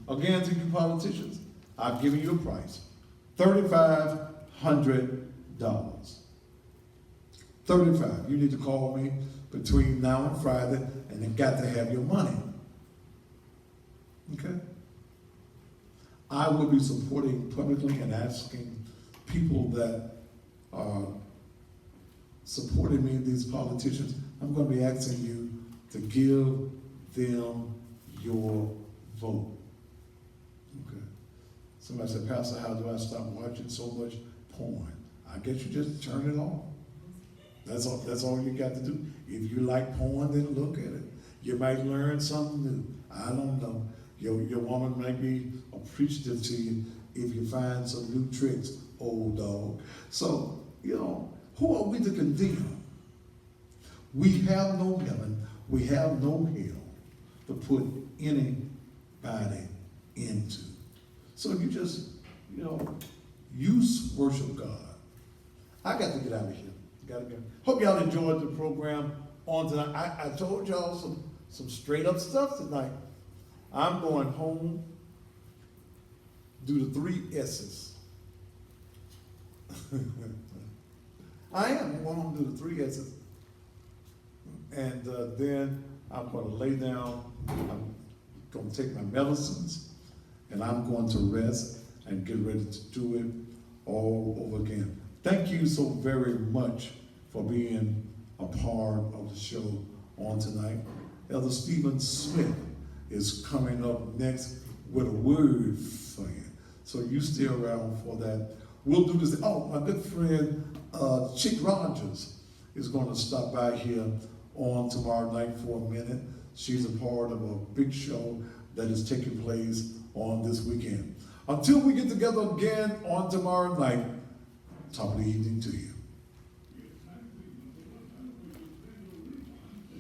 Again, to you politicians, I've given you a price. $3,500. $35. You need to call me between now and Friday, and they've got to have your money. Okay? I will be supporting publicly and asking people that are supporting me, these politicians, I'm going to be asking you to give them your vote. Okay? Somebody said, Pastor, how do I stop watching so much porn? I guess you just turn it off. That's all you got to do. If you like porn, then look at it. You might learn something new. I don't know. Your woman might be appreciative to you if you find some new tricks, old dog. So, who are we to condemn? We have no heaven. We have no hell to put anybody into. So you just, you worship God. I got to get out of here. Hope y'all enjoyed the program on tonight. I told y'all some straight up stuff tonight. I'm going home, do the 3 S's. I am going home to do the 3 S's. And then I'm going to lay down. I'm going to take my medicines. And I'm going to rest and get ready to do it all over again. Thank you so very much for being a part of the show on tonight. Elder Stephen Smith is coming up next with a word for you. So you stay around for that. We'll do this. Oh, my good friend Chick Rogers is going to stop by here on tomorrow night for a minute. She's a part of a big show that is taking place on this weekend. Until we get together again on tomorrow night, top of the evening to you.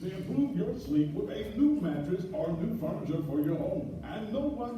to improve your sleep with a new mattress or new furniture for your home. And no one